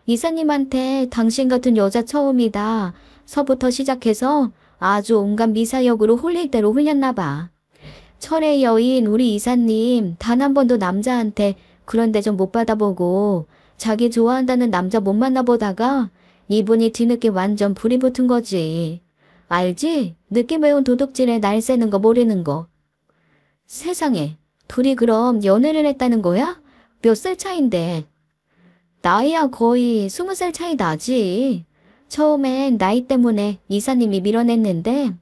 이사님한테 당신 같은 여자 처음이다. 서부터 시작해서 아주 온갖 미사역으로 홀릴 대로 흘렸나 봐. 철의 여인 우리 이사님 단 한 번도 남자한테 그런 대접 못 받아보고 자기 좋아한다는 남자 못 만나보다가 이분이 뒤늦게 완전 불이 붙은 거지. 알지? 늦게 배운 도둑질에 날 새는 거 모르는 거. 세상에, 둘이 그럼 연애를 했다는 거야? 몇 살 차인데? 나이야 거의 20살 차이 나지. 처음엔 나이 때문에 이사님이 밀어냈는데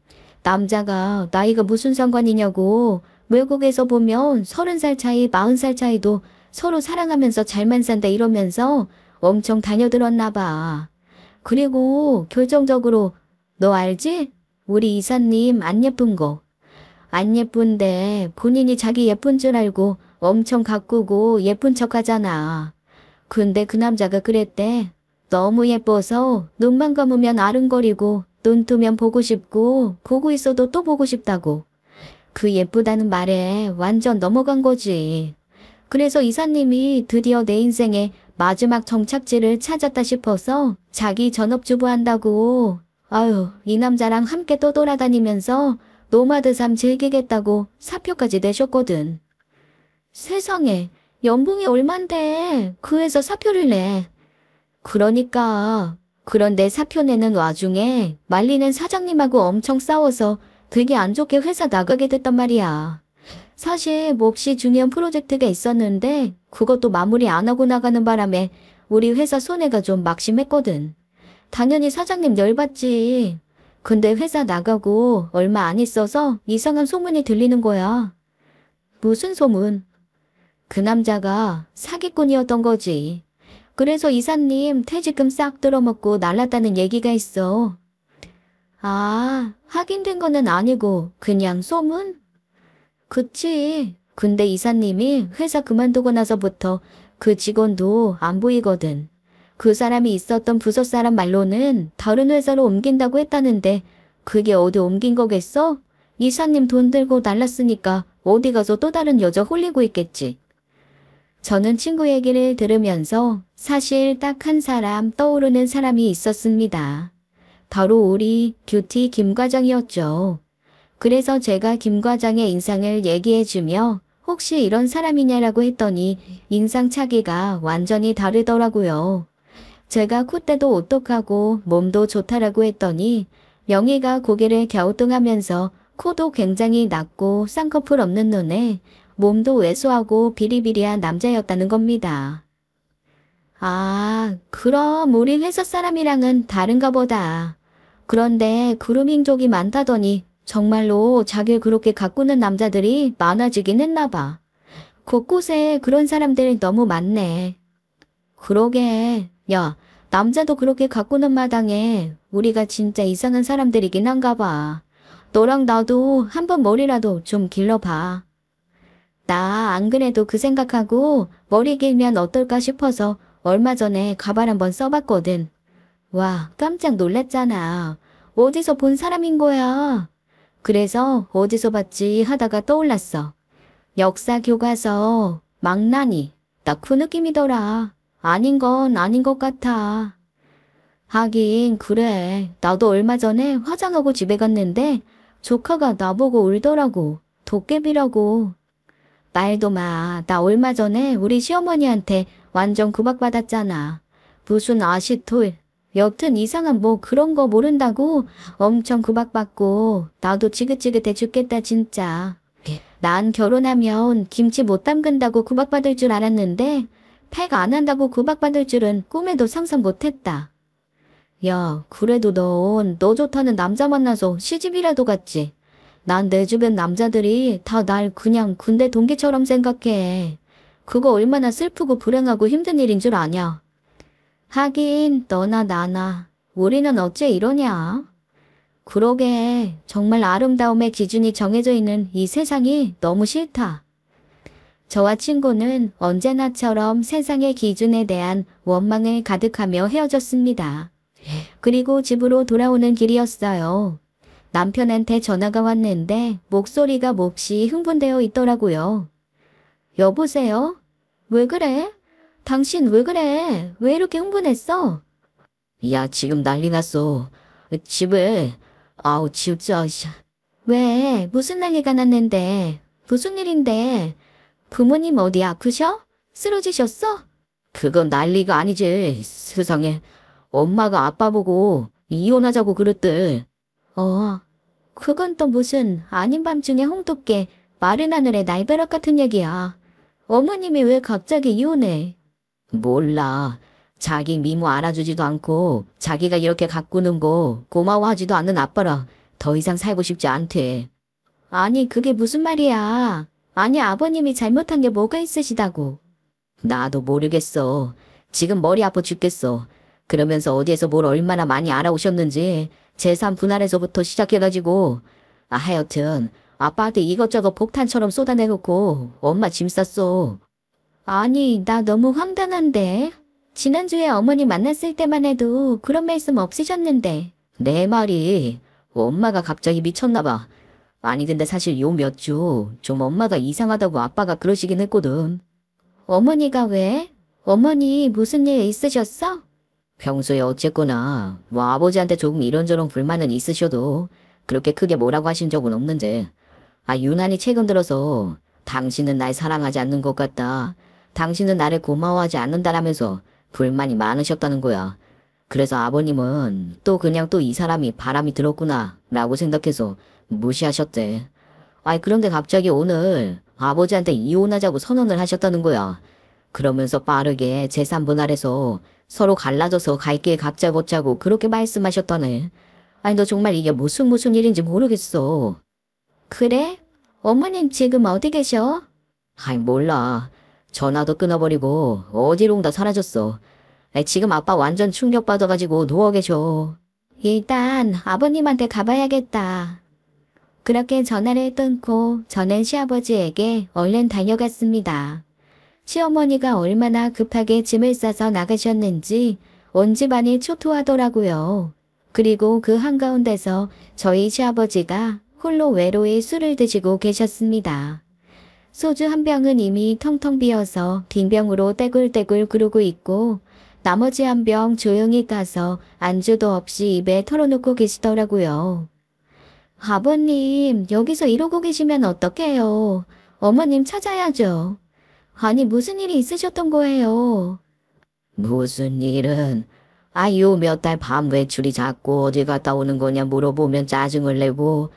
남자가 나이가 무슨 상관이냐고 외국에서 보면 30살 차이, 40살 차이도 서로 사랑하면서 잘만 산다 이러면서 엄청 다녀들었나 봐. 그리고 결정적으로 너 알지? 우리 이사님 안 예쁜 거. 안 예쁜데 본인이 자기 예쁜 줄 알고 엄청 가꾸고 예쁜 척 하잖아. 근데 그 남자가 그랬대. 너무 예뻐서 눈만 감으면 아른거리고 눈 뜨면 보고 싶고 보고 있어도 또 보고 싶다고. 그 예쁘다는 말에 완전 넘어간 거지. 그래서 이사님이 드디어 내 인생의 마지막 정착지를 찾았다 싶어서 자기 전업주부 한다고. 아유, 이 남자랑 함께 또 돌아다니면서 노마드 삶 즐기겠다고 사표까지 내셨거든. 세상에, 연봉이 얼만데 그 회사 사표를 내. 그러니까. 그런데 사표 내는 와중에 말리는 사장님하고 엄청 싸워서 되게 안 좋게 회사 나가게 됐단 말이야. 사실 몹시 중요한 프로젝트가 있었는데 그것도 마무리 안 하고 나가는 바람에 우리 회사 손해가 좀 막심했거든. 당연히 사장님 열받지. 근데 회사 나가고 얼마 안 있어서 이상한 소문이 들리는 거야. 무슨 소문? 그 남자가 사기꾼이었던 거지. 그래서 이사님 퇴직금 싹 들어먹고 날랐다는 얘기가 있어. 아, 확인된 거는 아니고 그냥 소문? 그치. 근데 이사님이 회사 그만두고 나서부터 그 직원도 안 보이거든. 그 사람이 있었던 부서 사람 말로는 다른 회사로 옮긴다고 했다는데 그게 어디 옮긴 거겠어? 이사님 돈 들고 날랐으니까 어디 가서 또 다른 여자 홀리고 있겠지. 저는 친구 얘기를 들으면서 사실 딱 한 사람 떠오르는 사람이 있었습니다. 바로 우리 큐티 김 과장이었죠. 그래서 제가 김 과장의 인상을 얘기해주며 혹시 이런 사람이냐라고 했더니 인상 차기가 완전히 다르더라고요. 제가 콧대도 오똑하고 몸도 좋다라고 했더니 명희가 고개를 갸우뚱하면서 코도 굉장히 낮고 쌍꺼풀 없는 눈에 몸도 왜소하고 비리비리한 남자였다는 겁니다. 아, 그럼 우리 회사 사람이랑은 다른가 보다. 그런데 그루밍족이 많다더니 정말로 자기를 그렇게 가꾸는 남자들이 많아지긴 했나 봐. 곳곳에 그런 사람들 너무 많네. 그러게. 야, 남자도 그렇게 가꾸는 마당에 우리가 진짜 이상한 사람들이긴 한가 봐. 너랑 나도 한번 머리라도 좀 길러봐. 나 안 그래도 그 생각하고 머리 길면 어떨까 싶어서 얼마 전에 가발 한번 써봤거든. 와, 깜짝 놀랐잖아. 어디서 본 사람인 거야. 그래서 어디서 봤지 하다가 떠올랐어. 역사 교과서, 망나니. 딱 그 느낌이더라. 아닌 건 아닌 것 같아. 하긴 그래. 나도 얼마 전에 화장하고 집에 갔는데 조카가 나보고 울더라고. 도깨비라고. 말도 마. 나 얼마 전에 우리 시어머니한테 완전 구박받았잖아. 무슨 아시톨. 여튼 이상한 뭐 그런 거 모른다고 엄청 구박받고 나도 지긋지긋해 죽겠다 진짜. 난 결혼하면 김치 못 담근다고 구박받을 줄 알았는데 팩 안 한다고 구박받을 줄은 꿈에도 상상 못했다. 야, 그래도 넌 너 좋다는 남자 만나서 시집이라도 갔지. 난 내 주변 남자들이 다 날 그냥 군대 동기처럼 생각해. 그거 얼마나 슬프고 불행하고 힘든 일인 줄 아냐. 하긴 너나 나나 우리는 어째 이러냐. 그러게 정말 아름다움의 기준이 정해져 있는 이 세상이 너무 싫다. 저와 친구는 언제나처럼 세상의 기준에 대한 원망을 가득하며 헤어졌습니다. 그리고 집으로 돌아오는 길이었어요. 남편한테 전화가 왔는데 목소리가 몹시 흥분되어 있더라고요. 여보세요? 왜 그래? 당신 왜 그래? 왜 이렇게 흥분했어? 야, 지금 난리 났어. 집에, 아우, 진짜, 왜? 무슨 난리가 났는데? 무슨 일인데? 부모님 어디 아프셔? 쓰러지셨어? 그건 난리가 아니지. 세상에. 엄마가 아빠 보고 이혼하자고 그랬대. 그건 또 무슨 아닌 밤중에 홍두깨 마른 하늘에 날벼락 같은 얘기야. 어머님이 왜 갑자기 이혼해? 몰라. 자기 미모 알아주지도 않고 자기가 이렇게 가꾸는 거 고마워하지도 않는 아빠라 더 이상 살고 싶지 않대. 아니 그게 무슨 말이야. 아니 아버님이 잘못한 게 뭐가 있으시다고. 나도 모르겠어. 지금 머리 아파 죽겠어. 그러면서 어디에서 뭘 얼마나 많이 알아오셨는지 재산 분할에서부터 시작해가지고 하여튼 아빠한테 이것저것 폭탄처럼 쏟아내놓고 엄마 짐 쌌어. 아니 나 너무 황당한데. 지난주에 어머니 만났을 때만 해도 그런 말씀 없으셨는데. 내 말이 엄마가 갑자기 미쳤나봐. 아니 근데 사실 요 몇 주 좀 엄마가 이상하다고 아빠가 그러시긴 했거든. 어머니가 왜? 어머니 무슨 일 있으셨어? 평소에 어쨌거나 뭐 아버지한테 조금 이런저런 불만은 있으셔도 그렇게 크게 뭐라고 하신 적은 없는데 유난히 최근 들어서 당신은 날 사랑하지 않는 것 같다. 당신은 나를 고마워하지 않는다라면서 불만이 많으셨다는 거야. 그래서 아버님은 또 그냥 또 이 사람이 바람이 들었구나 라고 생각해서 무시하셨대. 그런데 갑자기 오늘 아버지한테 이혼하자고 선언을 하셨다는 거야. 그러면서 빠르게 재산 분할해서 서로 갈라져서 갈 길 각자 걷자고 그렇게 말씀하셨다네. 너 정말 이게 무슨 일인지 모르겠어. 그래? 어머님 지금 어디 계셔? 몰라. 전화도 끊어버리고 어디론가 사라졌어. 지금 아빠 완전 충격받아가지고 누워 계셔. 일단 아버님한테 가봐야겠다. 그렇게 전화를 끊고 저는 시아버지에게 얼른 달려갔습니다. 시어머니가 얼마나 급하게 짐을 싸서 나가셨는지 온 집안이 초토하더라고요. 그리고 그 한가운데서 저희 시아버지가 홀로 외로이 술을 드시고 계셨습니다. 소주 한 병은 이미 텅텅 비어서 빈병으로 떼굴떼굴 구르고 있고 나머지 한 병 조용히 까서 안주도 없이 입에 털어놓고 계시더라고요. 아버님, 여기서 이러고 계시면 어떡해요. 어머님 찾아야죠. 아니, 무슨 일이 있으셨던 거예요? 무슨 일은? 요 몇 달 밤 외출이 자꾸 어디 갔다 오는 거냐 물어보면 짜증을 내고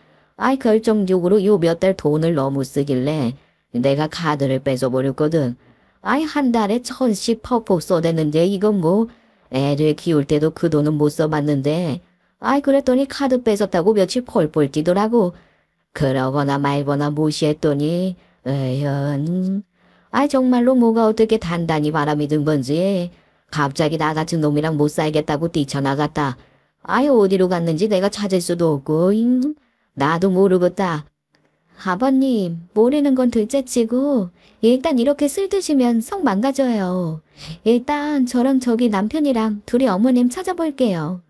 결정적으로 요 몇 달 돈을 너무 쓰길래 내가 카드를 뺏어버렸거든. 한 달에 1,000씩 퍽퍽 써댔는데 이건 뭐 애들 키울 때도 그 돈은 못 써봤는데 그랬더니 카드 뺏었다고 며칠 펄펄 뛰더라고. 그러거나 말거나 무시했더니 에휴 정말로 뭐가 어떻게 단단히 바람이 든 건지 갑자기 나 같은 놈이랑 못 살겠다고 뛰쳐나갔다. 어디로 갔는지 내가 찾을 수도 없고 나도 모르겠다. 아버님, 모르는 건 둘째치고 일단 이렇게 술 드시면 속 망가져요. 일단 저랑 저기 남편이랑 둘이 어머님 찾아볼게요.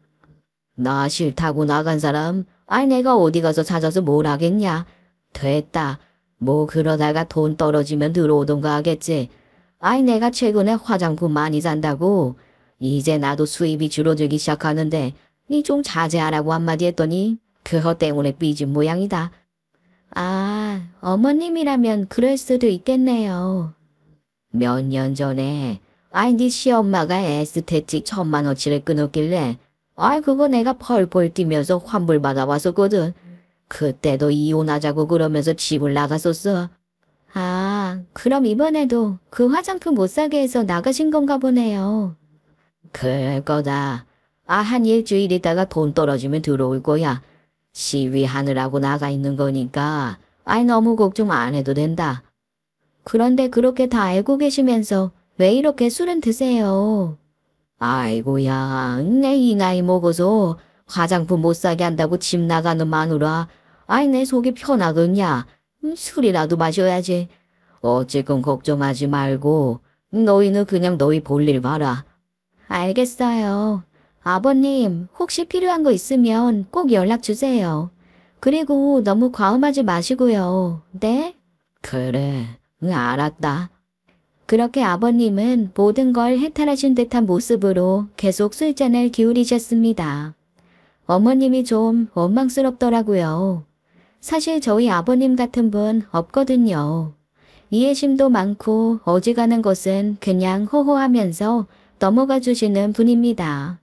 나 싫다고 나간 사람 내가 어디 가서 찾아서 뭘 하겠냐. 됐다. 뭐 그러다가 돈 떨어지면 들어오던가 하겠지. 내가 최근에 화장품 많이 산다고 이제 나도 수입이 줄어들기 시작하는데 니 좀 자제하라고 한마디 했더니 그것 때문에 삐진 모양이다. 어머님이라면 그럴 수도 있겠네요. 몇 년 전에 네 시엄마가 에스테틱 1,000만원치를 끊었길래 그거 내가 펄펄 뛰면서 환불 받아왔었거든. 그때도 이혼하자고 그러면서 집을 나갔었어. 그럼 이번에도 그 화장품 못 사게 해서 나가신 건가 보네요. 그럴 거다. 한 일주일 있다가 돈 떨어지면 들어올 거야. 시위하느라고 나가 있는 거니까 너무 걱정 안 해도 된다. 그런데 그렇게 다 알고 계시면서 왜 이렇게 술은 드세요? 아이고야, 내 이 나이 먹어서 화장품 못 사게 한다고 집 나가는 마누라. 내 속이 편하겠냐. 술이라도 마셔야지. 어쨌건 걱정하지 말고 너희는 그냥 너희 볼일 봐라. 알겠어요. 아버님, 혹시 필요한 거 있으면 꼭 연락 주세요. 그리고 너무 과음하지 마시고요. 네? 그래, 알았다. 그렇게 아버님은 모든 걸 해탈하신 듯한 모습으로 계속 술잔을 기울이셨습니다. 어머님이 좀 원망스럽더라고요. 사실 저희 아버님 같은 분 없거든요. 이해심도 많고 어지간한 것은 그냥 호호하면서 넘어가 주시는 분입니다.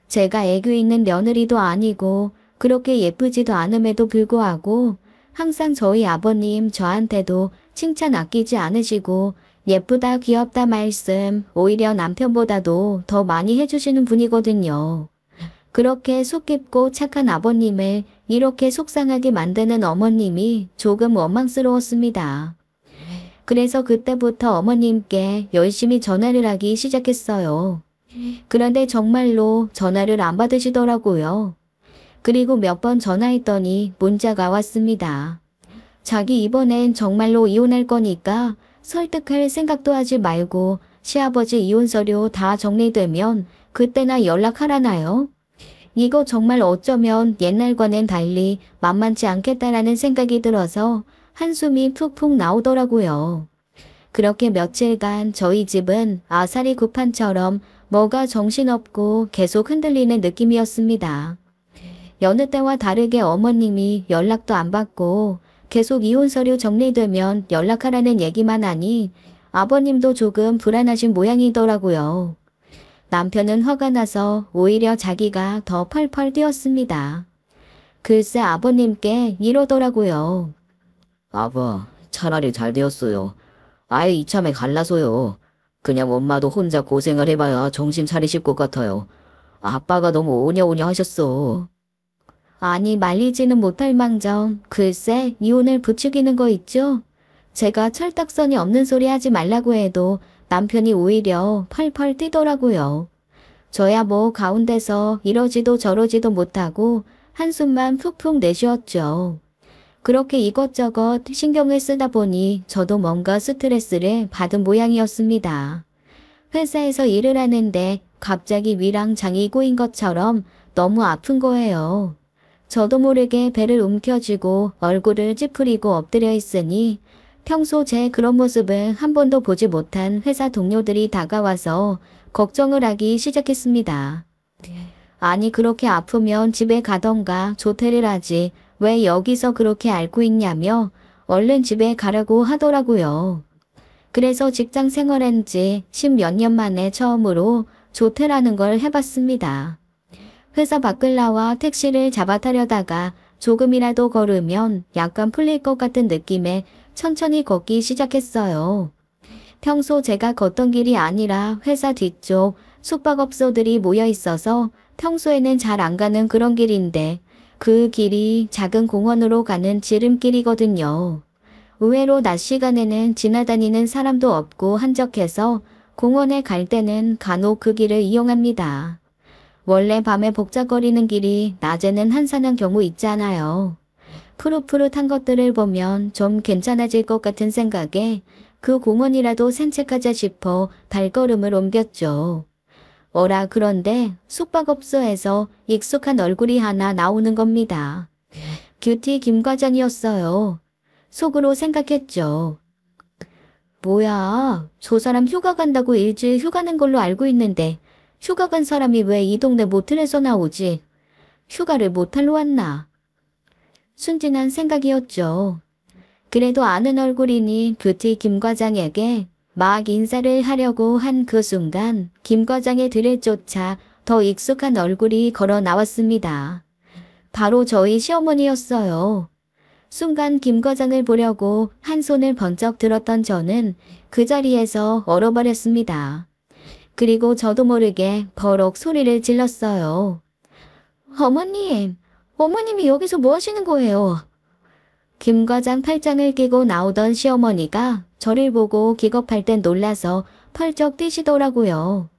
제가 애교 있는 며느리도 아니고 그렇게 예쁘지도 않음에도 불구하고 항상 저희 아버님 저한테도 칭찬 아끼지 않으시고 예쁘다 귀엽다 말씀 오히려 남편보다도 더 많이 해주시는 분이거든요. 그렇게 속 깊고 착한 아버님을 이렇게 속상하게 만드는 어머님이 조금 원망스러웠습니다. 그래서 그때부터 어머님께 열심히 전화를 하기 시작했어요. 그런데 정말로 전화를 안 받으시더라고요. 그리고 몇 번 전화했더니 문자가 왔습니다. 자기 이번엔 정말로 이혼할 거니까 설득할 생각도 하지 말고 시아버지 이혼 서류 다 정리되면 그때나 연락하라나요? 이거 정말 어쩌면 옛날과는 달리 만만치 않겠다라는 생각이 들어서 한숨이 푹푹 나오더라고요. 그렇게 며칠간 저희 집은 아사리 구판처럼 뭐가 정신없고 계속 흔들리는 느낌이었습니다. 여느 때와 다르게 어머님이 연락도 안 받고 계속 이혼 서류 정리되면 연락하라는 얘기만 하니 아버님도 조금 불안하신 모양이더라고요. 남편은 화가 나서 오히려 자기가 더 펄펄 뛰었습니다. 글쎄 아버님께 이러더라고요. 아버, 차라리 잘 되었어요. 아예 이참에 갈라서요. 그냥 엄마도 혼자 고생을 해봐야 정신 차리실 것 같아요. 아빠가 너무 오냐오냐 하셨어. 아니 말리지는 못할 망정 글쎄 이혼을 부추기는 거 있죠? 제가 철딱선이 없는 소리 하지 말라고 해도 남편이 오히려 펄펄 뛰더라고요. 저야 뭐 가운데서 이러지도 저러지도 못하고 한숨만 푹푹 내쉬었죠. 그렇게 이것저것 신경을 쓰다 보니 저도 뭔가 스트레스를 받은 모양이었습니다. 회사에서 일을 하는데 갑자기 위랑 장이 꼬인 것처럼 너무 아픈 거예요. 저도 모르게 배를 움켜쥐고 얼굴을 찌푸리고 엎드려 있으니 평소 제 그런 모습을 한 번도 보지 못한 회사 동료들이 다가와서 걱정을 하기 시작했습니다. 아니 그렇게 아프면 집에 가던가 조퇴를 하지 왜 여기서 그렇게 앓고 있냐며 얼른 집에 가라고 하더라고요. 그래서 직장 생활한 지 10몇 년 만에 처음으로 조퇴라는 걸 해봤습니다. 회사 밖을 나와 택시를 잡아 타려다가 조금이라도 걸으면 약간 풀릴 것 같은 느낌에 천천히 걷기 시작했어요. 평소 제가 걷던 길이 아니라 회사 뒤쪽 숙박업소들이 모여 있어서 평소에는 잘 안 가는 그런 길인데 그 길이 작은 공원으로 가는 지름길이거든요. 의외로 낮 시간에는 지나다니는 사람도 없고 한적해서 공원에 갈 때는 간혹 그 길을 이용합니다. 원래 밤에 복잡거리는 길이 낮에는 한산한 경우 있잖아요. 푸릇푸릇한 것들을 보면 좀 괜찮아질 것 같은 생각에 그 공원이라도 산책하자 싶어 발걸음을 옮겼죠. 어라 그런데 숙박업소에서 익숙한 얼굴이 하나 나오는 겁니다. 큐티 김 과장이었어요. 속으로 생각했죠. 뭐야, 저 사람 휴가 간다고 일주일 휴가 낸 걸로 알고 있는데 휴가 간 사람이 왜 이 동네 모텔에서 나오지? 휴가를 모텔로 왔나? 순진한 생각이었죠. 그래도 아는 얼굴이니 뷰티 김 과장에게 막 인사를 하려고 한 그 순간 김 과장의 뒤를 쫓아 더 익숙한 얼굴이 걸어 나왔습니다. 바로 저희 시어머니였어요. 순간 김 과장을 보려고 한 손을 번쩍 들었던 저는 그 자리에서 얼어버렸습니다. 그리고 저도 모르게 버럭 소리를 질렀어요. 어머님, 어머님이 여기서 뭐 하시는 거예요? 김 과장 팔짱을 끼고 나오던 시어머니가 저를 보고 기겁할 땐 놀라서 펄쩍 뛰시더라고요.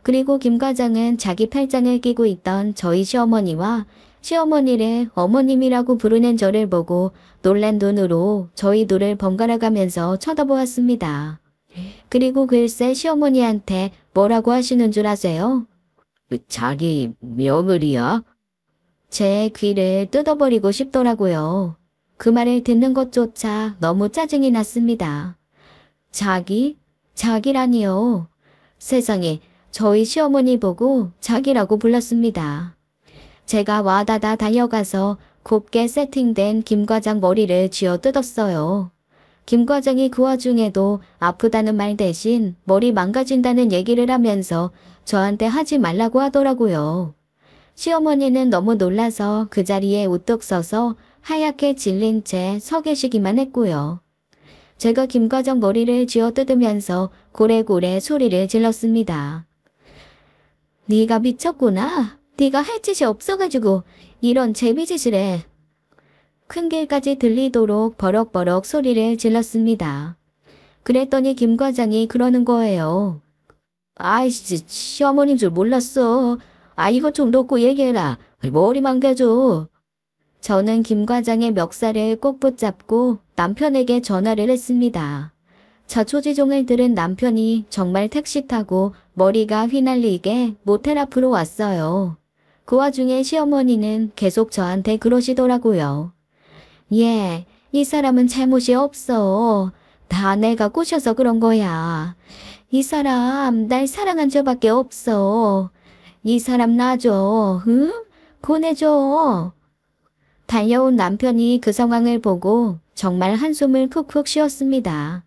그리고 김 과장은 자기 팔짱을 끼고 있던 저희 시어머니와 시어머니를 어머님이라고 부르는 저를 보고 놀란 눈으로 저희 둘을 번갈아 가면서 쳐다보았습니다. 그리고 글쎄 시어머니한테 뭐라고 하시는 줄 아세요? 자기 며느리야? 제 귀를 뜯어버리고 싶더라고요. 그 말을 듣는 것조차 너무 짜증이 났습니다. 자기라니요. 세상에, 저희 시어머니 보고 자기라고 불렀습니다. 제가 와다다 달려가서 곱게 세팅된 김 과장 머리를 쥐어 뜯었어요. 김 과장이 그 와중에도 아프다는 말 대신 머리 망가진다는 얘기를 하면서 저한테 하지 말라고 하더라고요. 시어머니는 너무 놀라서 그 자리에 우뚝 서서 하얗게 질린 채 서 계시기만 했고요. 제가 김 과장 머리를 쥐어 뜯으면서 고래고래 소리를 질렀습니다. 네가 미쳤구나. 네가 할 짓이 없어가지고 이런 제비짓을 해. 큰 길까지 들리도록 버럭버럭 소리를 질렀습니다. 그랬더니 김 과장이 그러는 거예요. 아이씨, 시어머님 줄 몰랐어. 이거 좀 놓고 얘기해라. 머리 망가져. 저는 김 과장의 멱살을 꼭 붙잡고 남편에게 전화를 했습니다. 자초지종을 들은 남편이 정말 택시 타고 머리가 휘날리게 모텔 앞으로 왔어요. 그 와중에 시어머니는 계속 저한테 그러시더라고요. 예, 이 사람은 잘못이 없어. 다 내가 꼬셔서 그런 거야. 이 사람 날 사랑한 저밖에 없어. 이 사람 놔줘. 응? 보내줘. 달려온 남편이 그 상황을 보고 정말 한숨을 푹푹 쉬었습니다.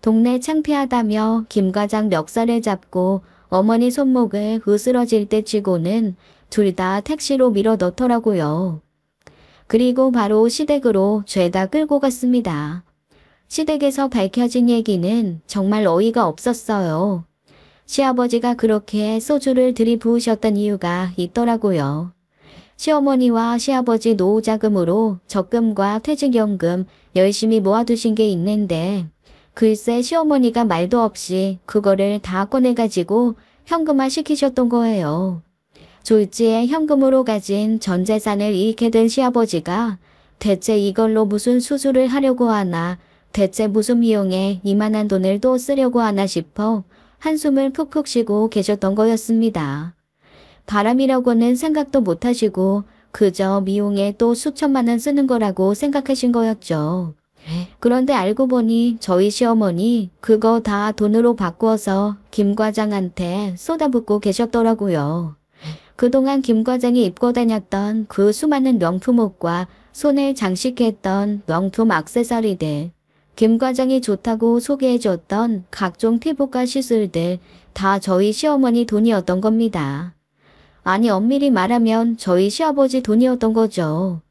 동네 창피하다며 김 과장 멱살을 잡고 어머니 손목을 으스러질 때 쥐고는 둘 다 택시로 밀어 넣더라고요. 그리고 바로 시댁으로 죄다 끌고 갔습니다. 시댁에서 밝혀진 얘기는 정말 어이가 없었어요. 시아버지가 그렇게 소주를 들이부으셨던 이유가 있더라고요. 시어머니와 시아버지 노후자금으로 적금과 퇴직연금 열심히 모아두신 게 있는데 글쎄 시어머니가 말도 없이 그거를 다 꺼내가지고 현금화 시키셨던 거예요. 졸지에 현금으로 가진 전 재산을 잃게 된 시아버지가 대체 이걸로 무슨 수술을 하려고 하나, 대체 무슨 미용에 이만한 돈을 또 쓰려고 하나 싶어 한숨을 푹푹 쉬고 계셨던 거였습니다. 바람이라고는 생각도 못하시고 그저 미용에 또 수천만 원 쓰는 거라고 생각하신 거였죠. 그런데 알고 보니 저희 시어머니 그거 다 돈으로 바꾸어서 김 과장한테 쏟아붓고 계셨더라고요. 그동안 김 과장이 입고 다녔던 그 수많은 명품 옷과 손에 장식했던 명품 액세서리들, 김 과장이 좋다고 소개해줬던 각종 피부과 시술들 다 저희 시어머니 돈이었던 겁니다. 아니 엄밀히 말하면 저희 시아버지 돈이었던 거죠.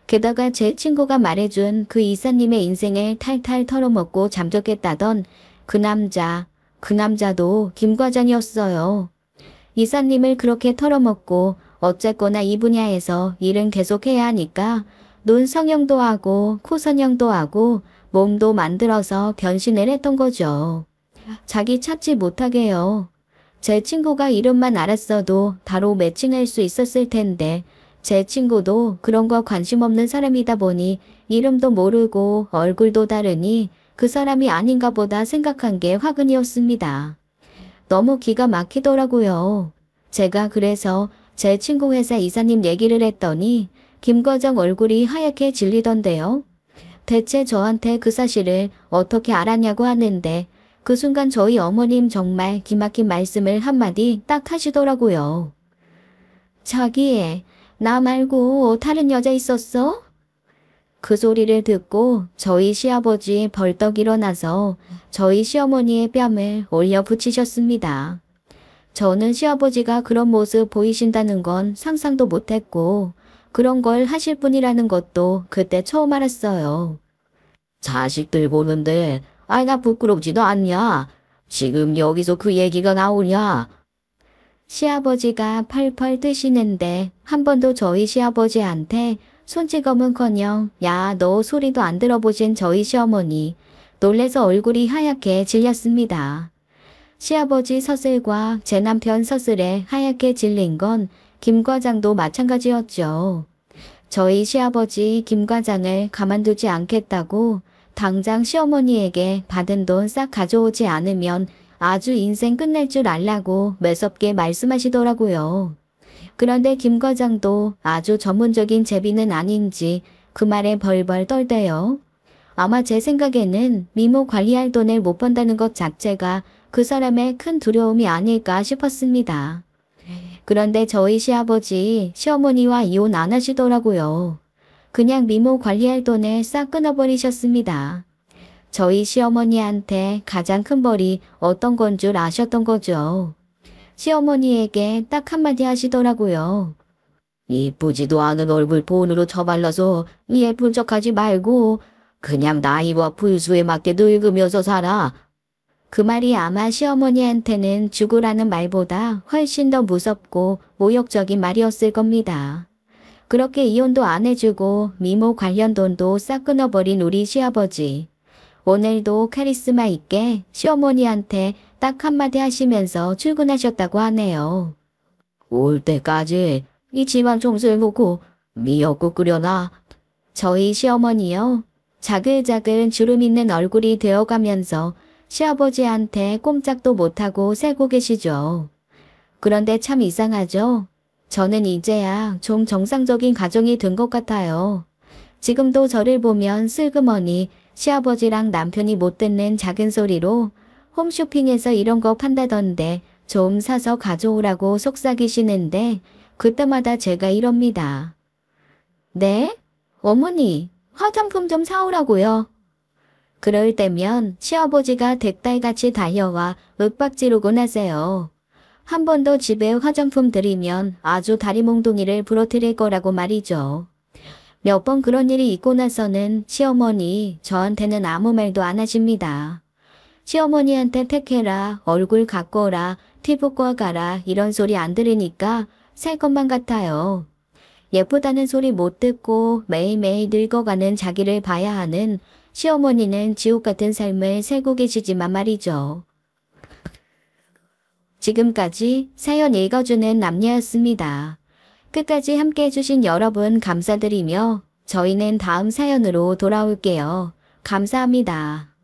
게다가 제 친구가 말해준 그 이사님의 인생을 탈탈 털어먹고 잠적했다던 그 남자도 김 과장이었어요. 이사님을 그렇게 털어먹고 어쨌거나 이 분야에서 일은 계속해야 하니까 눈 성형도 하고 코 선형도 하고 몸도 만들어서 변신을 했던 거죠. 자기 찾지 못하게요. 제 친구가 이름만 알았어도 바로 매칭할 수 있었을 텐데 제 친구도 그런 거 관심 없는 사람이다 보니 이름도 모르고 얼굴도 다르니 그 사람이 아닌가 보다 생각한 게 화근이었습니다. 너무 기가 막히더라고요. 제가 그래서 제 친구 회사 이사님 얘기를 했더니 김 과장 얼굴이 하얗게 질리던데요. 대체 저한테 그 사실을 어떻게 알았냐고 하는데 그 순간 저희 어머님 정말 기막힌 말씀을 한마디 딱 하시더라고요. 자기, 나 말고 다른 여자 있었어? 그 소리를 듣고 저희 시아버지 벌떡 일어나서 저희 시어머니의 뺨을 올려 붙이셨습니다. 저는 시아버지가 그런 모습 보이신다는 건 상상도 못했고 그런 걸 하실 분이라는 것도 그때 처음 알았어요. 자식들 보는데 나 부끄럽지도 않냐? 지금 여기서 그 얘기가 나오냐? 시아버지가 펄펄 뜨시는데 한 번도 저희 시아버지한테 손찌검은커녕 야 너 소리도 안 들어보신 저희 시어머니 놀래서 얼굴이 하얗게 질렸습니다. 시아버지 서슬과 제 남편 서슬에 하얗게 질린 건 김 과장도 마찬가지였죠. 저희 시아버지 김 과장을 가만두지 않겠다고 당장 시어머니에게 받은 돈 싹 가져오지 않으면 아주 인생 끝낼 줄 알라고 매섭게 말씀하시더라고요. 그런데 김 과장도 아주 전문적인 제비는 아닌지 그 말에 벌벌 떨대요. 아마 제 생각에는 미모 관리할 돈을 못 번다는 것 자체가 그 사람의 큰 두려움이 아닐까 싶었습니다. 그런데 저희 시아버지, 시어머니와 이혼 안 하시더라고요. 그냥 미모 관리할 돈을 싹 끊어버리셨습니다. 저희 시어머니한테 가장 큰 벌이 어떤 건 줄 아셨던 거죠. 시어머니에게 딱 한마디 하시더라고요. 이쁘지도 않은 얼굴 본으로 처발라서 예쁜 척하지 말고 그냥 나이와 불수에 맞게 늙으면서 살아. 그 말이 아마 시어머니한테는 죽으라는 말보다 훨씬 더 무섭고 모욕적인 말이었을 겁니다. 그렇게 이혼도 안 해주고 미모 관련 돈도 싹 끊어버린 우리 시아버지. 오늘도 카리스마 있게 시어머니한테 딱 한마디 하시면서 출근하셨다고 하네요. 올 때까지 이 집안 청소해 놓고 미역국 끓여놔. 저희 시어머니요. 자글자글 주름 있는 얼굴이 되어가면서 시아버지한테 꼼짝도 못하고 살고 계시죠. 그런데 참 이상하죠. 저는 이제야 좀 정상적인 가정이 된 것 같아요. 지금도 저를 보면 슬그머니 시아버지랑 남편이 못 듣는 작은 소리로 홈쇼핑에서 이런 거 판다던데 좀 사서 가져오라고 속삭이시는데 그때마다 제가 이럽니다. 네? 어머니, 화장품 좀 사오라고요. 그럴 때면 시아버지가 댁달같이 달려와 윽박지르곤 하세요. 한 번 더 집에 화장품 들이면 아주 다리몽둥이를 부러뜨릴 거라고 말이죠. 몇 번 그런 일이 있고 나서는 시어머니 저한테는 아무 말도 안 하십니다. 시어머니한테 택해라, 얼굴 가꿔라, 피부과 가라 이런 소리 안 들으니까 살 것만 같아요. 예쁘다는 소리 못 듣고 매일매일 늙어가는 자기를 봐야 하는 시어머니는 지옥 같은 삶을 살고 계시지만 말이죠. 지금까지 사연 읽어주는 남녀였습니다. 끝까지 함께 해주신 여러분 감사드리며 저희는 다음 사연으로 돌아올게요. 감사합니다.